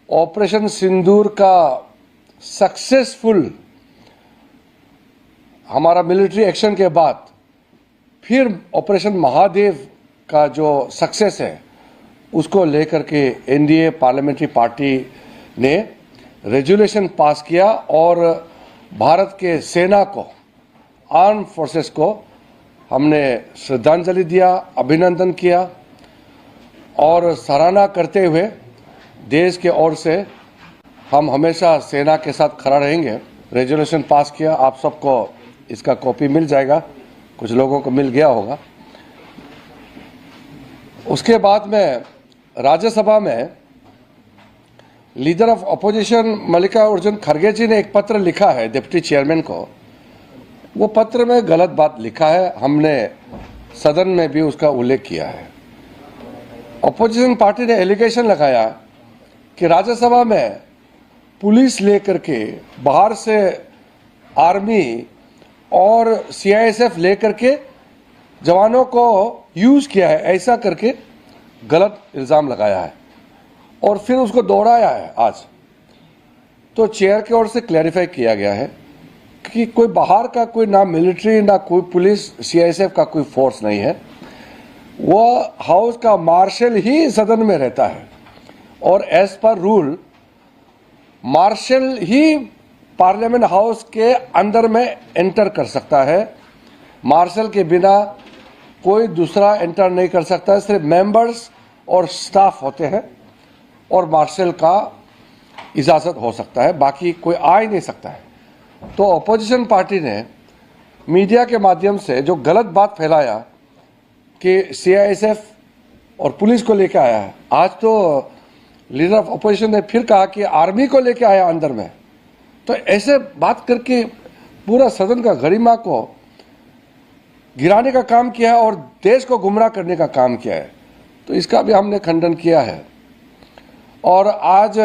ऑपरेशन सिंदूर का सक्सेसफुल हमारा मिलिट्री एक्शन के बाद फिर ऑपरेशन महादेव का जो सक्सेस है उसको लेकर के एनडीए पार्लियामेंट्री पार्टी ने रेजोल्यूशन पास किया और भारत के सेना को, आर्म फोर्सेस को हमने श्रद्धांजलि दिया, अभिनंदन किया और सराहना करते हुए देश के ओर से हम हमेशा सेना के साथ खड़ा रहेंगे। रेजोल्यूशन पास किया, आप सबको इसका कॉपी मिल जाएगा, कुछ लोगों को मिल गया होगा। उसके बाद में राज्यसभा में लीडर ऑफ अपोजिशन मल्लिकार्जुन खड़गे जी ने एक पत्र लिखा है डिप्टी चेयरमैन को। वो पत्र में गलत बात लिखा है, हमने सदन में भी उसका उल्लेख किया है। अपोजिशन पार्टी ने एलिगेशन लगाया कि राज्यसभा में पुलिस लेकर के बाहर से आर्मी और सीआईएसएफ लेकर के जवानों को यूज किया है, ऐसा करके गलत इल्जाम लगाया है और फिर उसको दोहराया है आज। तो चेयर की ओर से क्लैरिफाई किया गया है कि कोई बाहर का कोई ना मिलिट्री ना कोई पुलिस सीआईएसएफ का कोई फोर्स नहीं है, वह हाउस का मार्शल ही सदन में रहता है और एज पर रूल मार्शल ही पार्लियामेंट हाउस के अंदर में एंटर कर सकता है। मार्शल के बिना कोई दूसरा एंटर नहीं कर सकता है, सिर्फ मेंबर्स और स्टाफ होते हैं और मार्शल का इजाज़त हो सकता है, बाकी कोई आ ही नहीं सकता है। तो अपोजिशन पार्टी ने मीडिया के माध्यम से जो गलत बात फैलाया कि सीआईएसएफ और पुलिस को लेकर आया है, आज तो लीडर ऑफ अपोजिशन ने फिर कहा कि आर्मी को लेकर आया अंदर में। तो ऐसे बात करके पूरा सदन का गरिमा को गिराने का काम किया है और देश को गुमराह करने का काम किया है। तो इसका भी हमने खंडन किया है। और आज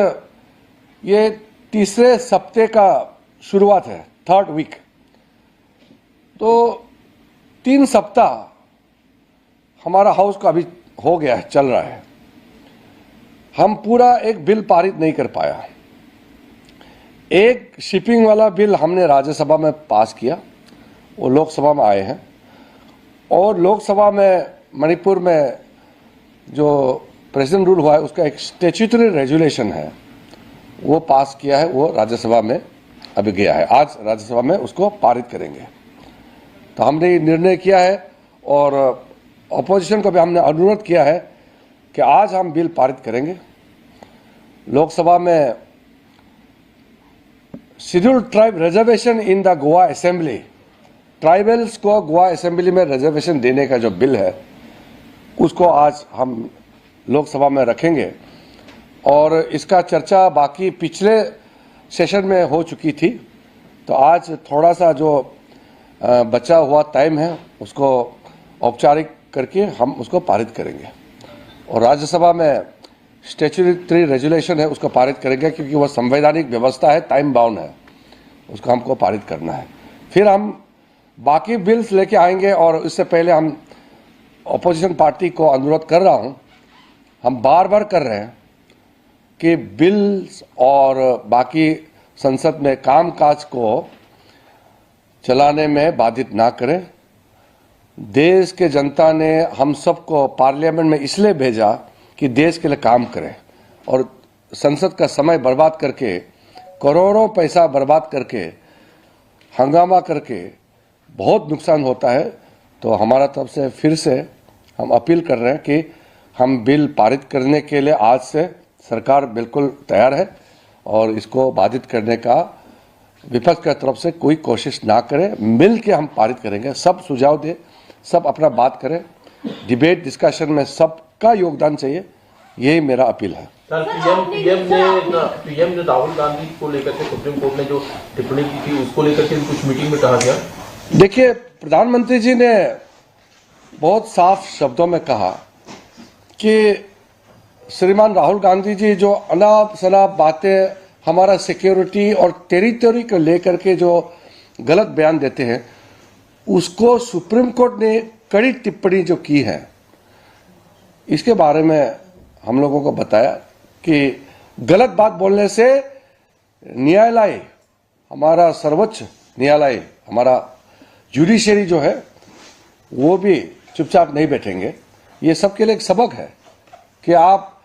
ये तीसरे सप्ताह का शुरुआत है, थर्ड वीक। तो 3 सप्ताह हमारा हाउस का अभी हो गया है, चल रहा है। हम पूरा एक बिल पारित नहीं कर पाया। एक शिपिंग वाला बिल हमने राज्यसभा में पास किया, वो लोकसभा में आए हैं और लोकसभा में मणिपुर में जो प्रेसिडेंट रूल हुआ है उसका एक स्टैट्यूटरी रेजुलेशन है, वो पास किया है, वो राज्यसभा में अभी गया है। आज राज्यसभा में उसको पारित करेंगे। तो हमने ये निर्णय किया है और अपोजिशन को भी हमने अनुरोध किया है कि आज हम बिल पारित करेंगे। लोकसभा में scheduled tribe reservation in the Goa assembly, tribals को गोवा असेंबली में रिजर्वेशन देने का जो बिल है उसको आज हम लोकसभा में रखेंगे। और इसका चर्चा बाकी पिछले सेशन में हो चुकी थी, तो आज थोड़ा सा जो बचा हुआ टाइम है उसको औपचारिक करके हम उसको पारित करेंगे और राज्यसभा में स्टैट्यूटरी रेजुलेशन है उसको पारित करेंगे, क्योंकि वह संवैधानिक व्यवस्था है, टाइम बाउंड है, उसको हमको पारित करना है। फिर हम बाकी बिल्स लेके आएंगे और इससे पहले हम अपोजिशन पार्टी को अनुरोध कर रहा हूं, हम बार बार कर रहे हैं कि बिल्स और बाकी संसद में कामकाज को चलाने में बाधित ना करें। देश के जनता ने हम सबको पार्लियामेंट में इसलिए भेजा कि देश के लिए काम करें और संसद का समय बर्बाद करके, करोड़ों पैसा बर्बाद करके, हंगामा करके बहुत नुकसान होता है। तो हमारा तरफ से फिर से हम अपील कर रहे हैं कि हम बिल पारित करने के लिए आज से सरकार बिल्कुल तैयार है और इसको बाधित करने का विपक्ष की तरफ से कोई कोशिश ना करें। मिल के हम पारित करेंगे, सब सुझाव दें, सब अपना बात करें, डिबेट डिस्कशन में सबका योगदान चाहिए, यही मेरा अपील है। सर पीएम ने राहुल गांधी को लेकर के सुप्रीम कोर्ट ने जो टिप्पणी की थी उसको लेकर के कुछ मीटिंग में कहा गया। देखिए, प्रधानमंत्री जी ने बहुत साफ शब्दों में कहा कि श्रीमान राहुल गांधी जी जो अनाप शनाप बातें हमारा सिक्योरिटी और टेरिटरी को लेकर के जो गलत बयान देते हैं, उसको सुप्रीम कोर्ट ने कड़ी टिप्पणी जो की है, इसके बारे में हम लोगों को बताया कि गलत बात बोलने से न्यायालय, हमारा सर्वोच्च न्यायालय, हमारा जुडिशरी जो है वो भी चुपचाप नहीं बैठेंगे। ये सबके लिए एक सबक है कि आप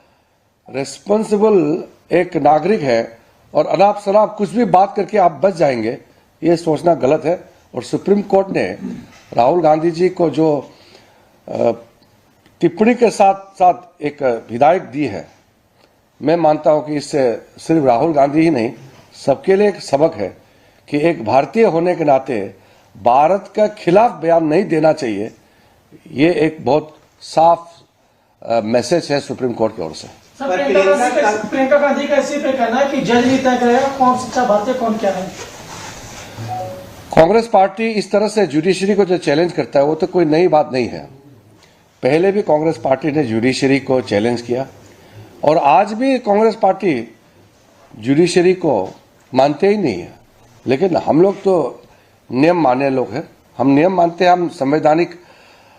रिस्पॉन्सिबल एक नागरिक है और अनाप शनाप कुछ भी बात करके आप बच जाएंगे, ये सोचना गलत है। और सुप्रीम कोर्ट ने राहुल गांधी जी को जो टिप्पणी के साथ साथ एक हिदायत दी है, मैं मानता हूं कि इससे सिर्फ राहुल गांधी ही नहीं, सबके लिए एक सबक है कि एक भारतीय होने के नाते भारत का खिलाफ बयान नहीं देना चाहिए। ये एक बहुत साफ मैसेज है सुप्रीम कोर्ट की ओर से। प्रियंका गांधी का इसी पे कहना है कि जज नहीं तय करेगा कौन सच्चा भारतीय कौन क्या है। कांग्रेस पार्टी इस तरह से जुडिशरी को जो चैलेंज करता है वो तो कोई नई बात नहीं है। पहले भी कांग्रेस पार्टी ने जुडिशरी को चैलेंज किया और आज भी कांग्रेस पार्टी जुडिशरी को मानते ही नहीं है। लेकिन हम लोग तो नियम मानने लोग हैं, हम नियम मानते हैं, हम संवैधानिक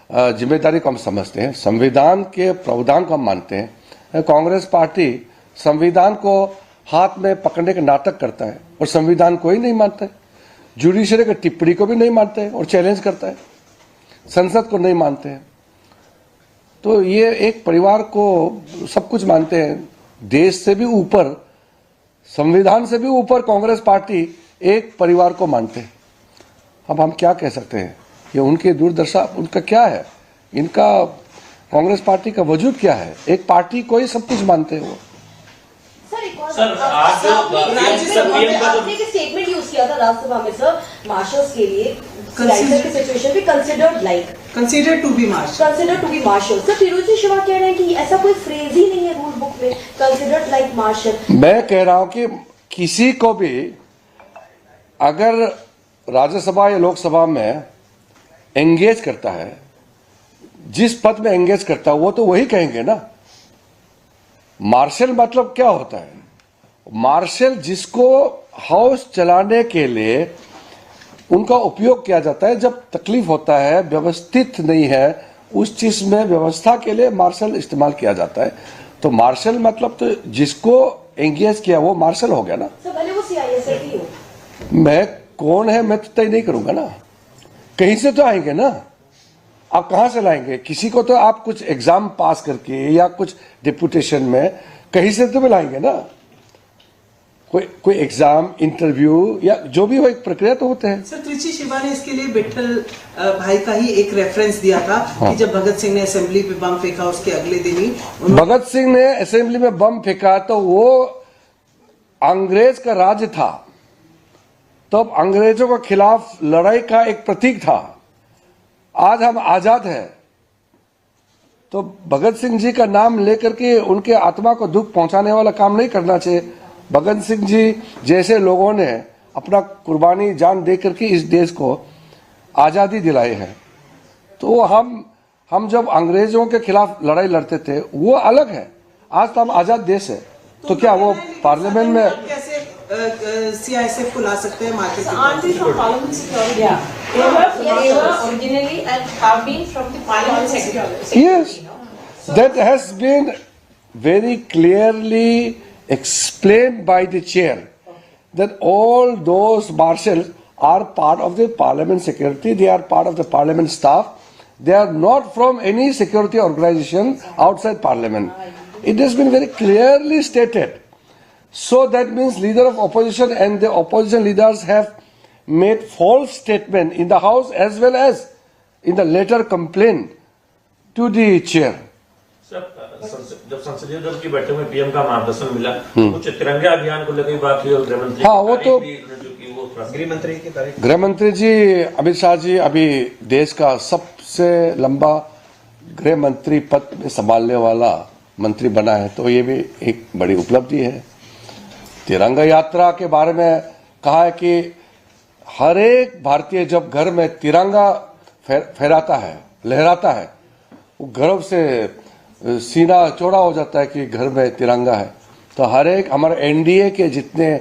जिम्मेदारी को हम समझते हैं, संविधान के प्रावधान को हम मानते हैं। कांग्रेस पार्टी संविधान को हाथ में पकड़ने का नाटक करता है और संविधान को ही नहीं मानता है, जुडिशरी की टिप्पणी को भी नहीं मानते हैं और चैलेंज करता है, संसद को नहीं मानते हैं। तो ये एक परिवार को सब कुछ मानते हैं, देश से भी ऊपर, संविधान से भी ऊपर कांग्रेस पार्टी एक परिवार को मानते हैं। अब हम क्या कह सकते हैं, ये उनकी दूरदर्शा, उनका क्या है, इनका कांग्रेस पार्टी का वजूद क्या है, एक पार्टी को ही सब कुछ मानते हैं वो। सर आज आपने एक स्टेटमेंट यूज किया था राज्यसभा में सर, मार्शल्स के लिए की सिचुएशन भी consider to be marshal. Sir Firozi Shiva कह रहे हैं कि ऐसा कोई फ्रेज ही नहीं है रूल बुक में, कंसीडर्ड लाइक मार्शल। मैं कह रहा हूं कि किसी को भी अगर राज्यसभा या लोकसभा में एंगेज करता है, जिस पद में एंगेज करता है वो तो वही कहेंगे ना। मार्शल मतलब क्या होता है? मार्शल जिसको हाउस चलाने के लिए उनका उपयोग किया जाता है, जब तकलीफ होता है, व्यवस्थित नहीं है, उस चीज में व्यवस्था के लिए मार्शल इस्तेमाल किया जाता है। तो मार्शल मतलब तो जिसको एंगेज किया वो मार्शल हो गया ना। भले वो CISF ही हो। मैं कौन है मैं तो तय नहीं करूंगा ना, कहीं से तो आएंगे ना। आप कहां से लाएंगे? किसी को तो आप कुछ एग्जाम पास करके या कुछ डिप्यूटेशन में कहीं से तो मिलाएंगे ना। कोई एग्जाम, इंटरव्यू या जो भी हो, एक प्रक्रिया तो होते हैं। सर त्रिची शिवा ने इसके लिए विट्ठल भाई का ही एक रेफरेंस दिया था कि जब भगत सिंह ने असेंबली पे बम फेंका उसके अगले दिन ही भगत सिंह ने असेंबली में बम फेंका तो वो अंग्रेज का राज्य था, तब अंग्रेजों के खिलाफ लड़ाई का एक प्रतीक था। आज हम आजाद हैं तो भगत सिंह जी का नाम लेकर के उनके आत्मा को दुख पहुंचाने वाला काम नहीं करना चाहिए। भगत सिंह जी जैसे लोगों ने अपना कुर्बानी जान दे करके इस देश को आजादी दिलाई है। तो हम जब अंग्रेजों के खिलाफ लड़ाई लड़ते थे वो अलग है, आज तो हम आजाद देश है। तो क्या वो पार्लियामेंट में कैसे CISF को ला सकते हैं market? Aren't they from Parliament Security? Yeah. They were originally and have been from the Parliament Security. Yes, that has been very clearly explained by the chair that all those marshals are part of the Parliament security, they are part of the Parliament staff, they are not from any security organization outside Parliament. It has been very clearly stated. So that means leader of opposition and the opposition leaders have made false statement in the House as well as in the letter complaint to the chair. जब संसदीय दल की बैठक में PM का मार्गदर्शन मिला, कुछ तिरंगे अभियान को लेकर बात हुई और गृह मंत्री, हाँ वो तो गृह मंत्री जी अमित शाह जी अभी देश का सबसे लंबा गृह मंत्री पद में संभालने वाला मंत्री बना है, तो ये भी एक बड़ी उपलब्धि है। तिरंगा यात्रा के बारे में कहा है कि हर एक भारतीय जब घर में तिरंगा फहराता है, लहराता है, वो गर्व से सीना चौड़ा हो जाता है कि घर में तिरंगा है। तो हर एक हमारे एनडीए के जितने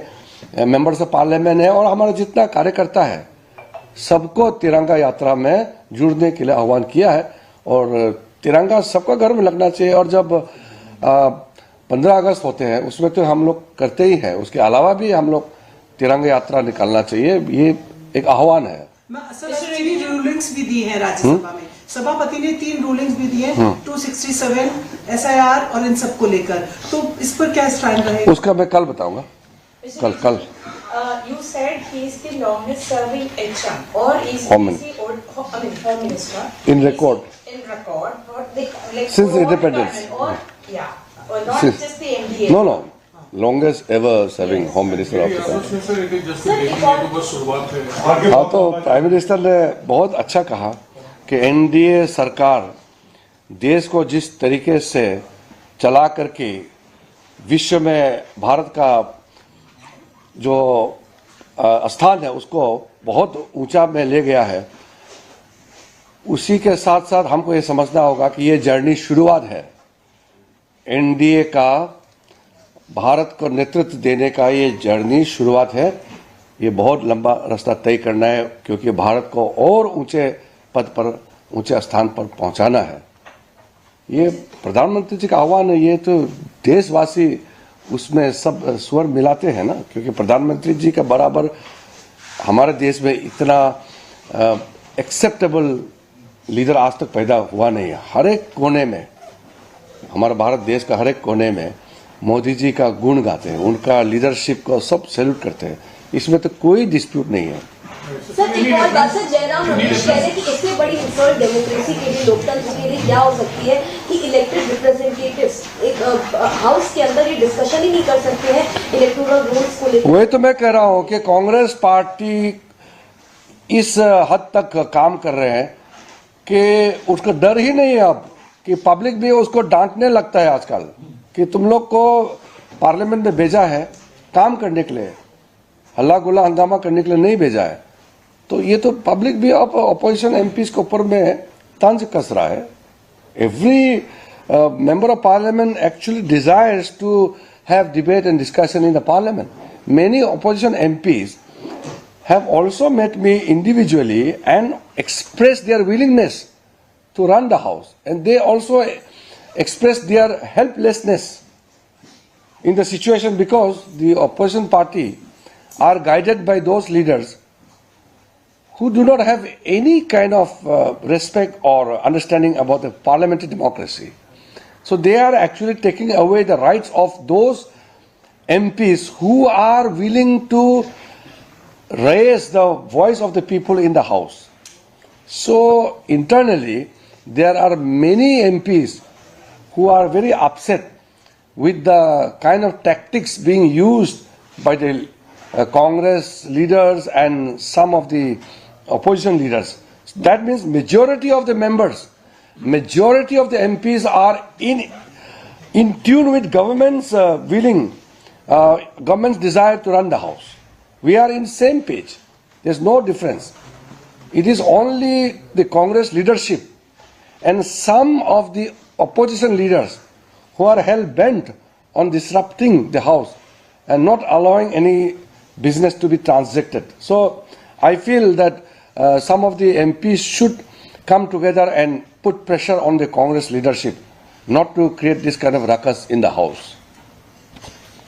मेंबर्स ऑफ पार्लियामेंट है और हमारा जितना कार्यकर्ता है, सबको तिरंगा यात्रा में जुड़ने के लिए आह्वान किया है। और तिरंगा सबका घर में लगना चाहिए। और जब 15 अगस्त होते हैं उसमें तो हम लोग करते ही हैं, उसके अलावा भी हम लोग तिरंगा यात्रा निकालना चाहिए, ये एक आह्वान है। सर, 3 रूलिंग्स भी दी हैं राज्यसभा में। सभापति ने 3 रूलिंग्स भी दी हैं, 267, SIR और इन सब को लेकर, तो इस पर क्या स्टैंड रहेगा? उसका मैं कल बताऊंगा। कल You said he is the longest serving HM or is Home Home Minister in record in record or the like Since for independence. department or not Since- just the MDA. no longest ever serving home minister of the country. हाँ, तो prime minister ने बहुत अच्छा कहा कि NDA सरकार देश को जिस तरीके से चला करके विश्व में भारत का जो स्थान है उसको बहुत ऊंचा में ले गया है, उसी के साथ साथ हमको ये समझना होगा कि ये जर्नी शुरुआत है। एनडीए का भारत को नेतृत्व देने का ये जर्नी शुरुआत है। ये बहुत लंबा रास्ता तय करना है, क्योंकि भारत को और ऊंचे पद पर, ऊंचे स्थान पर पहुंचाना है। ये प्रधानमंत्री जी का आह्वान है, ये तो देशवासी उसमें सब स्वर मिलाते हैं ना, क्योंकि प्रधानमंत्री जी का बराबर हमारे देश में इतना एक्सेप्टेबल लीडर आज तक पैदा हुआ नहीं है। हर एक कोने में, हमारे भारत देश का हर एक कोने में मोदी जी का गुण गाते हैं, उनका लीडरशिप को सब सैल्यूट करते हैं, इसमें तो कोई डिस्प्यूट नहीं है। सर, एक और बात, सर जयराम रमेश कह रहे हैं कि इससे बड़ी इंसल्ट डेमोक्रेसी के लिए, लोकतंत्र के लिए क्या हो सकती है कि इलेक्टेड रिप्रेजेंटेटिव्स एक हाउस के अंदर ये डिस्कशन ही नहीं कर सकते हैं इलेक्टोरल रूल्स को लेकर। वही तो मैं कह रहा हूं कि कांग्रेस पार्टी इस हद तक काम कर रहे हैं कि उसका डर ही नहीं है अब, कि पब्लिक भी उसको डांटने लगता है आजकल कि तुम लोग को पार्लियामेंट में भेजा है काम करने के लिए, हल्ला गुल्ला हंगामा करने के लिए नहीं भेजा है। तो ये तो पब्लिक भी अब अपोजिशन एमपीज के ऊपर में तंज कस रहा है। Every member of parliament actually desires to have debate and discussion in the parliament. Many opposition MPs have also met me individually and expressed their willingness to run the house, and they also expressed their helplessness in the situation because the opposition party are guided by those leaders who do not have any kind of respect or understanding about the parliamentary democracy. So they are actually taking away the rights of those MPs who are willing to raise the voice of the people in the House. So internally, there are many MPs who are very upset with the kind of tactics being used by the Congress leaders and some of the opposition leaders. That means majority of the members, majority of the MPs are in tune with government's government's desire to run the house. We are in same page. There's no difference. It is only the Congress leadership and some of the opposition leaders who are hell-bent on disrupting the house and not allowing any business to be transacted. So I feel that some of the MPs should come together and put pressure on the Congress leadership not to create this kind of ruckus in the house.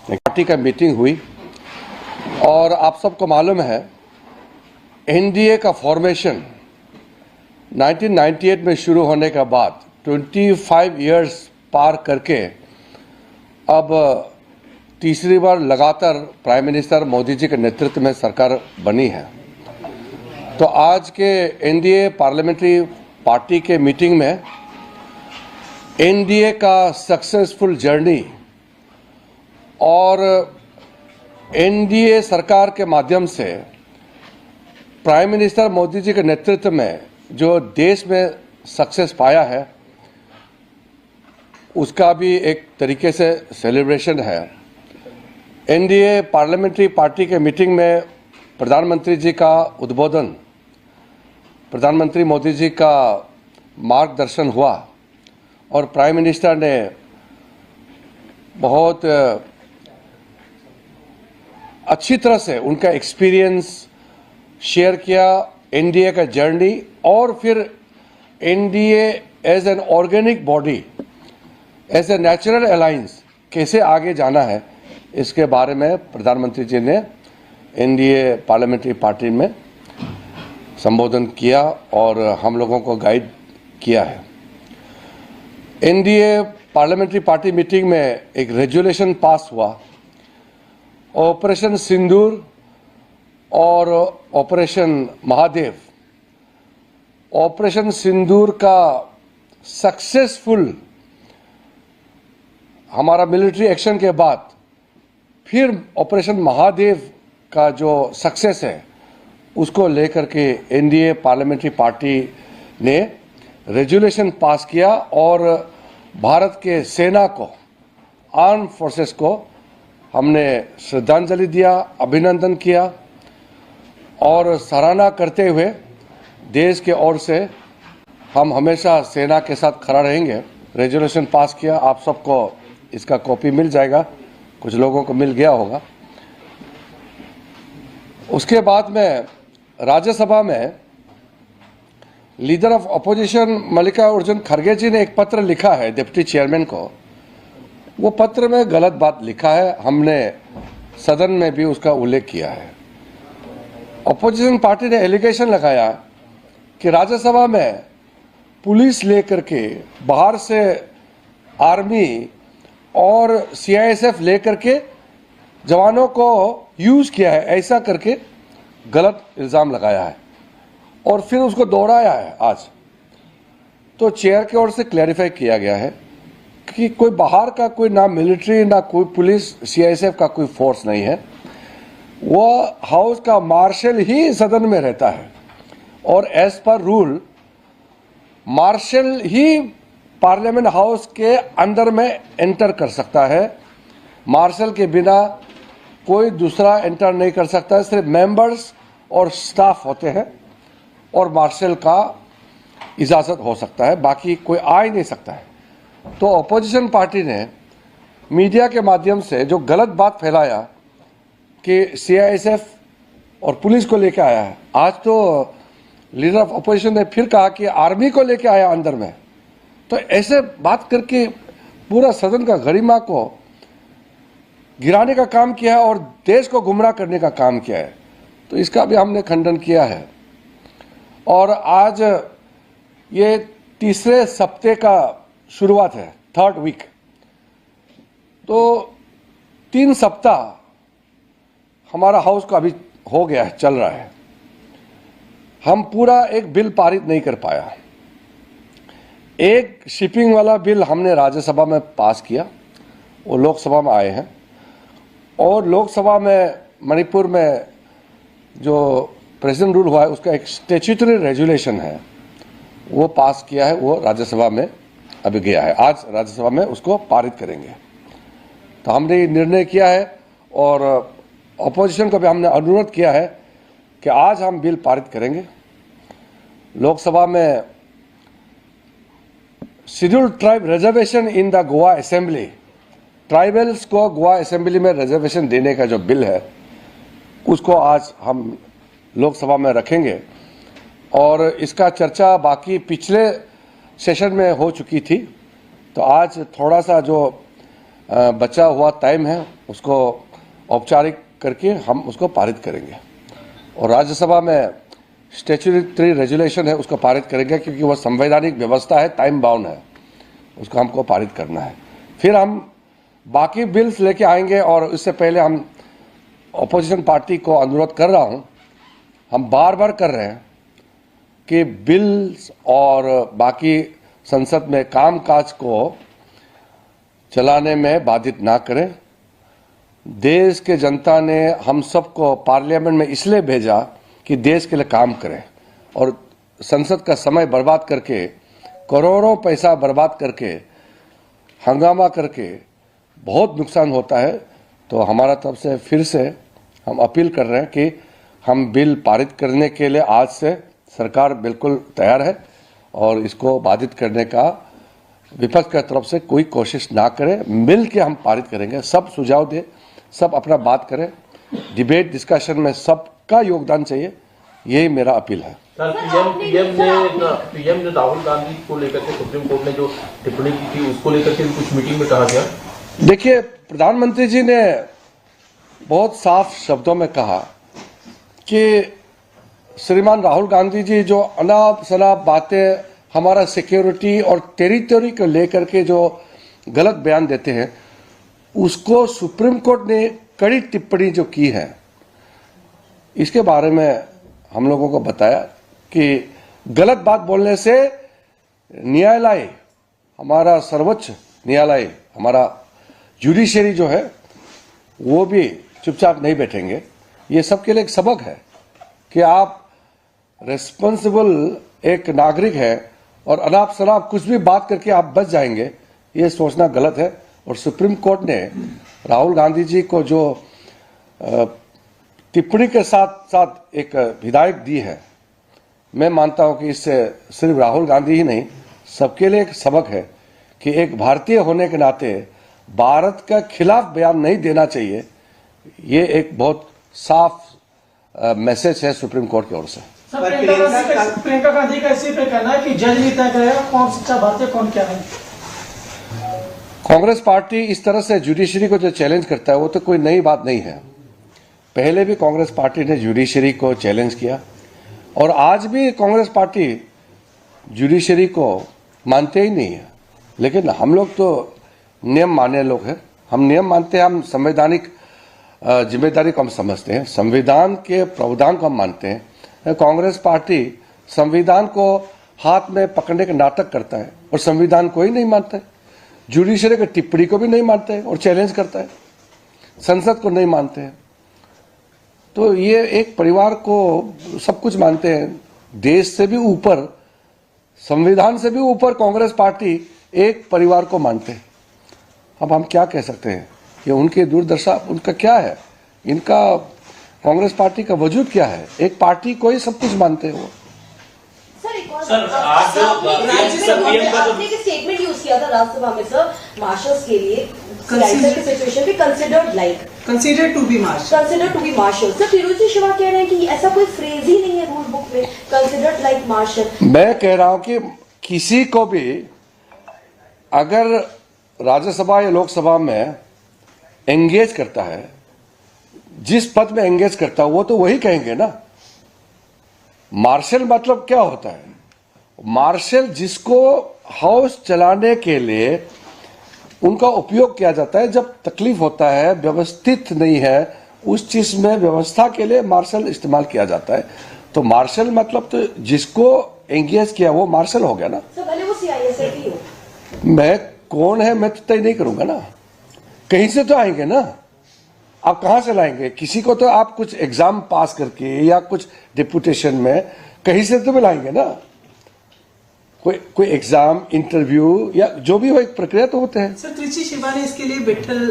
Party का meeting हुई और आप सबको मालूम है NDA का formation 1998 में शुरू होने के बाद 25 इयर्स पार करके अब तीसरी बार लगातार प्राइम मिनिस्टर मोदी जी के नेतृत्व में सरकार बनी है। तो आज के एनडीए पार्लियामेंट्री पार्टी के मीटिंग में एनडीए का सक्सेसफुल जर्नी और एनडीए सरकार के माध्यम से प्राइम मिनिस्टर मोदी जी के नेतृत्व में जो देश में सक्सेस पाया है, उसका भी एक तरीके से सेलिब्रेशन है। एनडीए पार्लियामेंट्री पार्टी के मीटिंग में प्रधानमंत्री जी का उद्बोधन, प्रधानमंत्री मोदी जी का मार्गदर्शन हुआ और प्राइम मिनिस्टर ने बहुत अच्छी तरह से उनका एक्सपीरियंस शेयर किया, एनडीए का जर्नी, और फिर NDA as an organic body, as a natural alliance कैसे आगे जाना है, इसके बारे में प्रधानमंत्री जी ने एनडीए पार्लियामेंट्री पार्टी में संबोधन किया और हम लोगों को गाइड किया है। एनडीए पार्लियामेंट्री पार्टी मीटिंग में एक रेजोल्यूशन पास हुआ। ऑपरेशन सिंदूर और ऑपरेशन महादेव, ऑपरेशन सिंदूर का सक्सेसफुल हमारा मिलिट्री एक्शन के बाद फिर ऑपरेशन महादेव का जो सक्सेस है उसको लेकर के एनडीए पार्लियामेंट्री पार्टी ने रेजोल्यूशन पास किया और भारत के सेना को, आर्म फोर्सेस को हमने श्रद्धांजलि दिया, अभिनंदन किया और सराहना करते हुए देश के ओर से हम हमेशा सेना के साथ खड़ा रहेंगे। रेजोल्यूशन पास किया, आप सबको इसका कॉपी मिल जाएगा, कुछ लोगों को मिल गया होगा। उसके बाद में राज्यसभा में लीडर ऑफ अपोजिशन मल्लिकार्जुन खड़गे जी ने एक पत्र लिखा है डिप्टी चेयरमैन को। वो पत्र में गलत बात लिखा है, हमने सदन में भी उसका उल्लेख किया है। अपोजिशन पार्टी ने एलिगेशन लगाया कि राज्यसभा में पुलिस लेकर के बाहर से आर्मी और सीआईएसएफ लेकर के जवानों को यूज किया है, ऐसा करके गलत इल्जाम लगाया है और फिर उसको दोहराया है आज। तो चेयर की ओर से क्लैरिफाई किया गया है कि कोई बाहर का कोई ना मिलिट्री ना कोई पुलिस सीआईएसएफ का कोई फोर्स नहीं है, वह हाउस का मार्शल ही सदन में रहता है और एज पर रूल मार्शल ही पार्लियामेंट हाउस के अंदर में एंटर कर सकता है। मार्शल के बिना कोई दूसरा एंटर नहीं कर सकता है, सिर्फ मेंबर्स और स्टाफ होते हैं और मार्शल का इजाज़त हो सकता है, बाकी कोई आ ही नहीं सकता है। तो अपोजिशन पार्टी ने मीडिया के माध्यम से जो गलत बात फैलाया कि सीआईएसएफ और पुलिस को लेकर आया है, आज तो लीडर ऑफ अपोजिशन ने फिर कहा कि आर्मी को लेकर आया अंदर में। तो ऐसे बात करके पूरा सदन का गरिमा को गिराने का काम किया है और देश को गुमराह करने का काम किया है। तो इसका भी हमने खंडन किया है। और आज ये तीसरे सप्ताह का शुरुआत है, थर्ड वीक। तो 3 सप्ताह हमारा हाउस का अभी हो गया है, चल रहा है। हम पूरा एक बिल पारित नहीं कर पाया। एक शिपिंग वाला बिल हमने राज्यसभा में पास किया, वो लोकसभा में आए हैं और लोकसभा में मणिपुर में जो प्रेसिडेंट रूल हुआ है उसका एक स्टैट्यूटरी रेजुलेशन है, वो पास किया है, वो राज्यसभा में अभी गया है। आज राज्यसभा में उसको पारित करेंगे। तो हमने ये निर्णय किया है और अपोजिशन को भी हमने अनुरोध किया है कि आज हम बिल पारित करेंगे। लोकसभा में scheduled tribe reservation in the Goa assembly, tribals को गोवा असेंबली में रिजर्वेशन देने का जो बिल है उसको आज हम लोकसभा में रखेंगे और इसका चर्चा बाकी पिछले सेशन में हो चुकी थी। तो आज थोड़ा सा जो बचा हुआ टाइम है उसको औपचारिक करके हम उसको पारित करेंगे और राज्यसभा में स्टैट्यूटरी रेजुलेशन है उसको पारित करेंगे क्योंकि वह संवैधानिक व्यवस्था है, टाइम बाउंड है, उसको हमको पारित करना है। फिर हम बाकी बिल्स लेके आएंगे और इससे पहले हम अपोजिशन पार्टी को अनुरोध कर रहा हूं, हम बार बार कर रहे हैं कि बिल्स और बाकी संसद में कामकाज को चलाने में बाधित ना करें। देश के जनता ने हम सबको पार्लियामेंट में इसलिए भेजा कि देश के लिए काम करें और संसद का समय बर्बाद करके, करोड़ों पैसा बर्बाद करके हंगामा करके बहुत नुकसान होता है। तो हमारा तरफ से फिर से हम अपील कर रहे हैं कि हम बिल पारित करने के लिए आज से सरकार बिल्कुल तैयार है और इसको बाधित करने का विपक्ष की तरफ से कोई कोशिश ना करे। मिल के हम पारित करेंगे, सब सुझाव दे, सब अपना बात करें, डिबेट डिस्कशन में सबका योगदान चाहिए, यही मेरा अपील है। सर पीएम ने राहुल गांधी को लेकर के सुप्रीम कोर्ट ने जो टिप्पणी की थी उसको लेकर के कुछ मीटिंग में कहा गया। देखिए, प्रधानमंत्री जी ने बहुत साफ शब्दों में कहा कि श्रीमान राहुल गांधी जी जो अनाप शनाप बातें हमारा सिक्योरिटी और टेरिटरी को लेकर के जो गलत बयान देते हैं, उसको सुप्रीम कोर्ट ने कड़ी टिप्पणी जो की है, इसके बारे में हम लोगों को बताया कि गलत बात बोलने से न्यायालय, हमारा सर्वोच्च न्यायालय, हमारा जुडिशरी जो है वो भी चुपचाप नहीं बैठेंगे। ये सबके लिए एक सबक है कि आप रिस्पॉन्सिबल एक नागरिक है और अनाप शनाप कुछ भी बात करके आप बच जाएंगे, ये सोचना गलत है। और सुप्रीम कोर्ट ने राहुल गांधी जी को जो टिप्पणी के साथ साथ एक हिदायत दी है, मैं मानता हूं कि इससे सिर्फ राहुल गांधी ही नहीं, सबके लिए एक सबक है कि एक भारतीय होने के नाते भारत का खिलाफ बयान नहीं देना चाहिए। ये एक बहुत साफ मैसेज है सुप्रीम कोर्ट की ओर से। प्रियंका गांधी का इसी पे कहना है कि जज नहीं तय करेगा कौन सच्चा भारतीय कौन क्या है। कांग्रेस पार्टी इस तरह से जुडिशरी को जो चैलेंज करता है वो तो कोई नई बात नहीं है। पहले भी कांग्रेस पार्टी ने जुडिशरी को चैलेंज किया और आज भी कांग्रेस पार्टी जुडिशरी को मानते ही नहीं है। लेकिन हम लोग तो नियम मानने लोग हैं, हम नियम मानते हैं, हम संवैधानिक जिम्मेदारी को हम समझते हैं, संविधान के प्रावधान को हम मानते हैं। कांग्रेस पार्टी संविधान को हाथ में पकड़ने का नाटक करता है और संविधान को ही नहीं मानता है, जुडिशरी की टिप्पणी को भी नहीं मानते हैं और चैलेंज करता है, संसद को नहीं मानते हैं। तो ये एक परिवार को सब कुछ मानते हैं, देश से भी ऊपर, संविधान से भी ऊपर कांग्रेस पार्टी एक परिवार को मानते हैं। अब हम क्या कह सकते हैं कि उनकी दूरदर्शा उनका क्या है, इनका कांग्रेस पार्टी का वजूद क्या है, एक पार्टी को ही सब कुछ मानते हैं वो। सर आज आपने एक स्टेटमेंट यूज किया था राज्यसभा में सर, मार्शल्स के लिए की सिचुएशन पे consider to be marshal. Sir Firozi Shiva कह रहे हैं कि ऐसा कोई फ्रेज ही नहीं है रूल बुक में, कंसिडर्ड लाइक मार्शल। मैं कह रहा हूं कि किसी को भी अगर राज्यसभा या लोकसभा में एंगेज करता है, जिस पद में एंगेज करता है वो तो वही कहेंगे ना। मार्शल मतलब क्या होता है? मार्शल जिसको हाउस चलाने के लिए उनका उपयोग किया जाता है, जब तकलीफ होता है, व्यवस्थित नहीं है, उस चीज में व्यवस्था के लिए मार्शल इस्तेमाल किया जाता है। तो मार्शल मतलब तो जिसको एंगेज किया वो मार्शल हो गया ना। भले वो CISF ही हो। मैं कौन है मैं तो तय नहीं करूंगा ना, कहीं से तो आएंगे ना। आप कहां से लाएंगे? किसी को तो आप कुछ एग्जाम पास करके या कुछ डिप्यूटेशन में कहीं से तो मिलाएंगे ना। कोई एग्जाम, इंटरव्यू या जो भी हो, एक प्रक्रिया तो होते हैं। सर त्रिची शिवा ने इसके लिए विट्ठल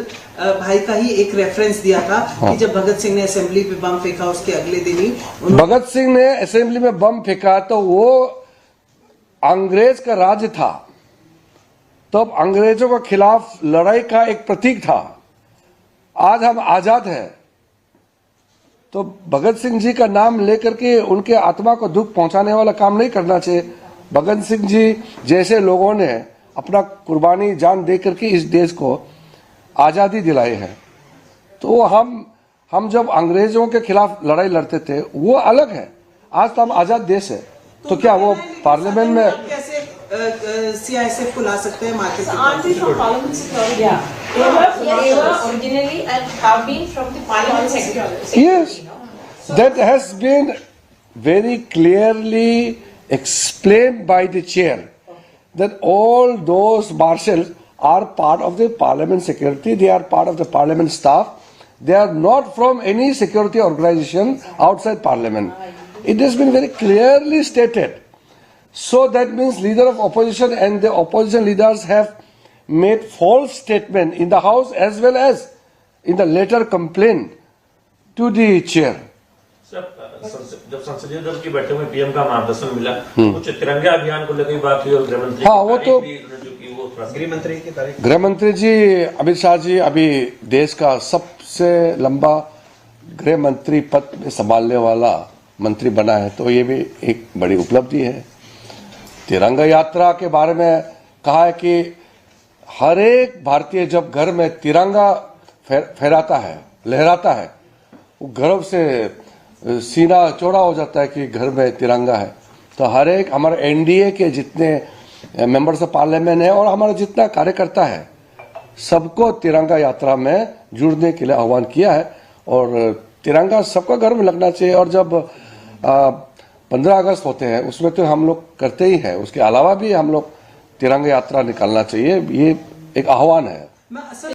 भाई का ही एक रेफरेंस दिया था कि जब भगत सिंह ने असेंबली पे बम फेंका उसके अगले दिन ही भगत सिंह ने असेंबली में बम फेंका तो वो अंग्रेज का राज्य था, तब अंग्रेजों के खिलाफ लड़ाई का एक प्रतीक था। आज हम आजाद हैं तो भगत सिंह जी का नाम लेकर के उनके आत्मा को दुख पहुंचाने वाला काम नहीं करना चाहिए। भगत सिंह जी जैसे लोगों ने अपना कुर्बानी जान दे करके इस देश को आजादी दिलाई है। तो हम जब अंग्रेजों के खिलाफ लड़ाई लड़ते थे वो अलग है, आज तो हम आजाद देश है। तो क्या वो पार्लियामेंट में कैसे CISF को ला सकते हैं market? Aren't they from Parliament Security? Yeah. They were originally and have been from the Parliament Security. Yes, that has been very clearly explained by the chair that all those marshals are part of the Parliament security, they are part of the Parliament staff, they are not from any security organization outside Parliament. It has been very clearly stated. So that means leader of opposition and the opposition leaders have made false statement in the house as well as in the letter complaint to the chair. Sir जब संसदीय दल की बैठक में PM का मार्गदर्शन मिला, कुछ तिरंगा अभियान को लेकर बात हुई और गृह मंत्री हाँ, वो तो गृह मंत्री की तारीख गृह मंत्री जी अमित शाह जी अभी देश का सबसे लंबा गृह मंत्री पद में संभालने वाला मंत्री बना है, तो ये भी एक बड़ी उपलब्धि है। तिरंगा यात्रा के बारे में कहा है कि हर एक भारतीय जब घर में तिरंगा फहराता है, लहराता है, वो गर्व से सीना चौड़ा हो जाता है कि घर में तिरंगा है। तो हर एक हमारे एनडीए के जितने मेंबर्स ऑफ पार्लियामेंट है और हमारा जितना कार्यकर्ता है, सबको तिरंगा यात्रा में जुड़ने के लिए आह्वान किया है। और तिरंगा सबका घर में लगना चाहिए। और जब 15 अगस्त होते हैं उसमें तो हम लोग करते ही हैं, उसके अलावा भी हम लोग तिरंगा यात्रा निकालना चाहिए, ये एक आह्वान है।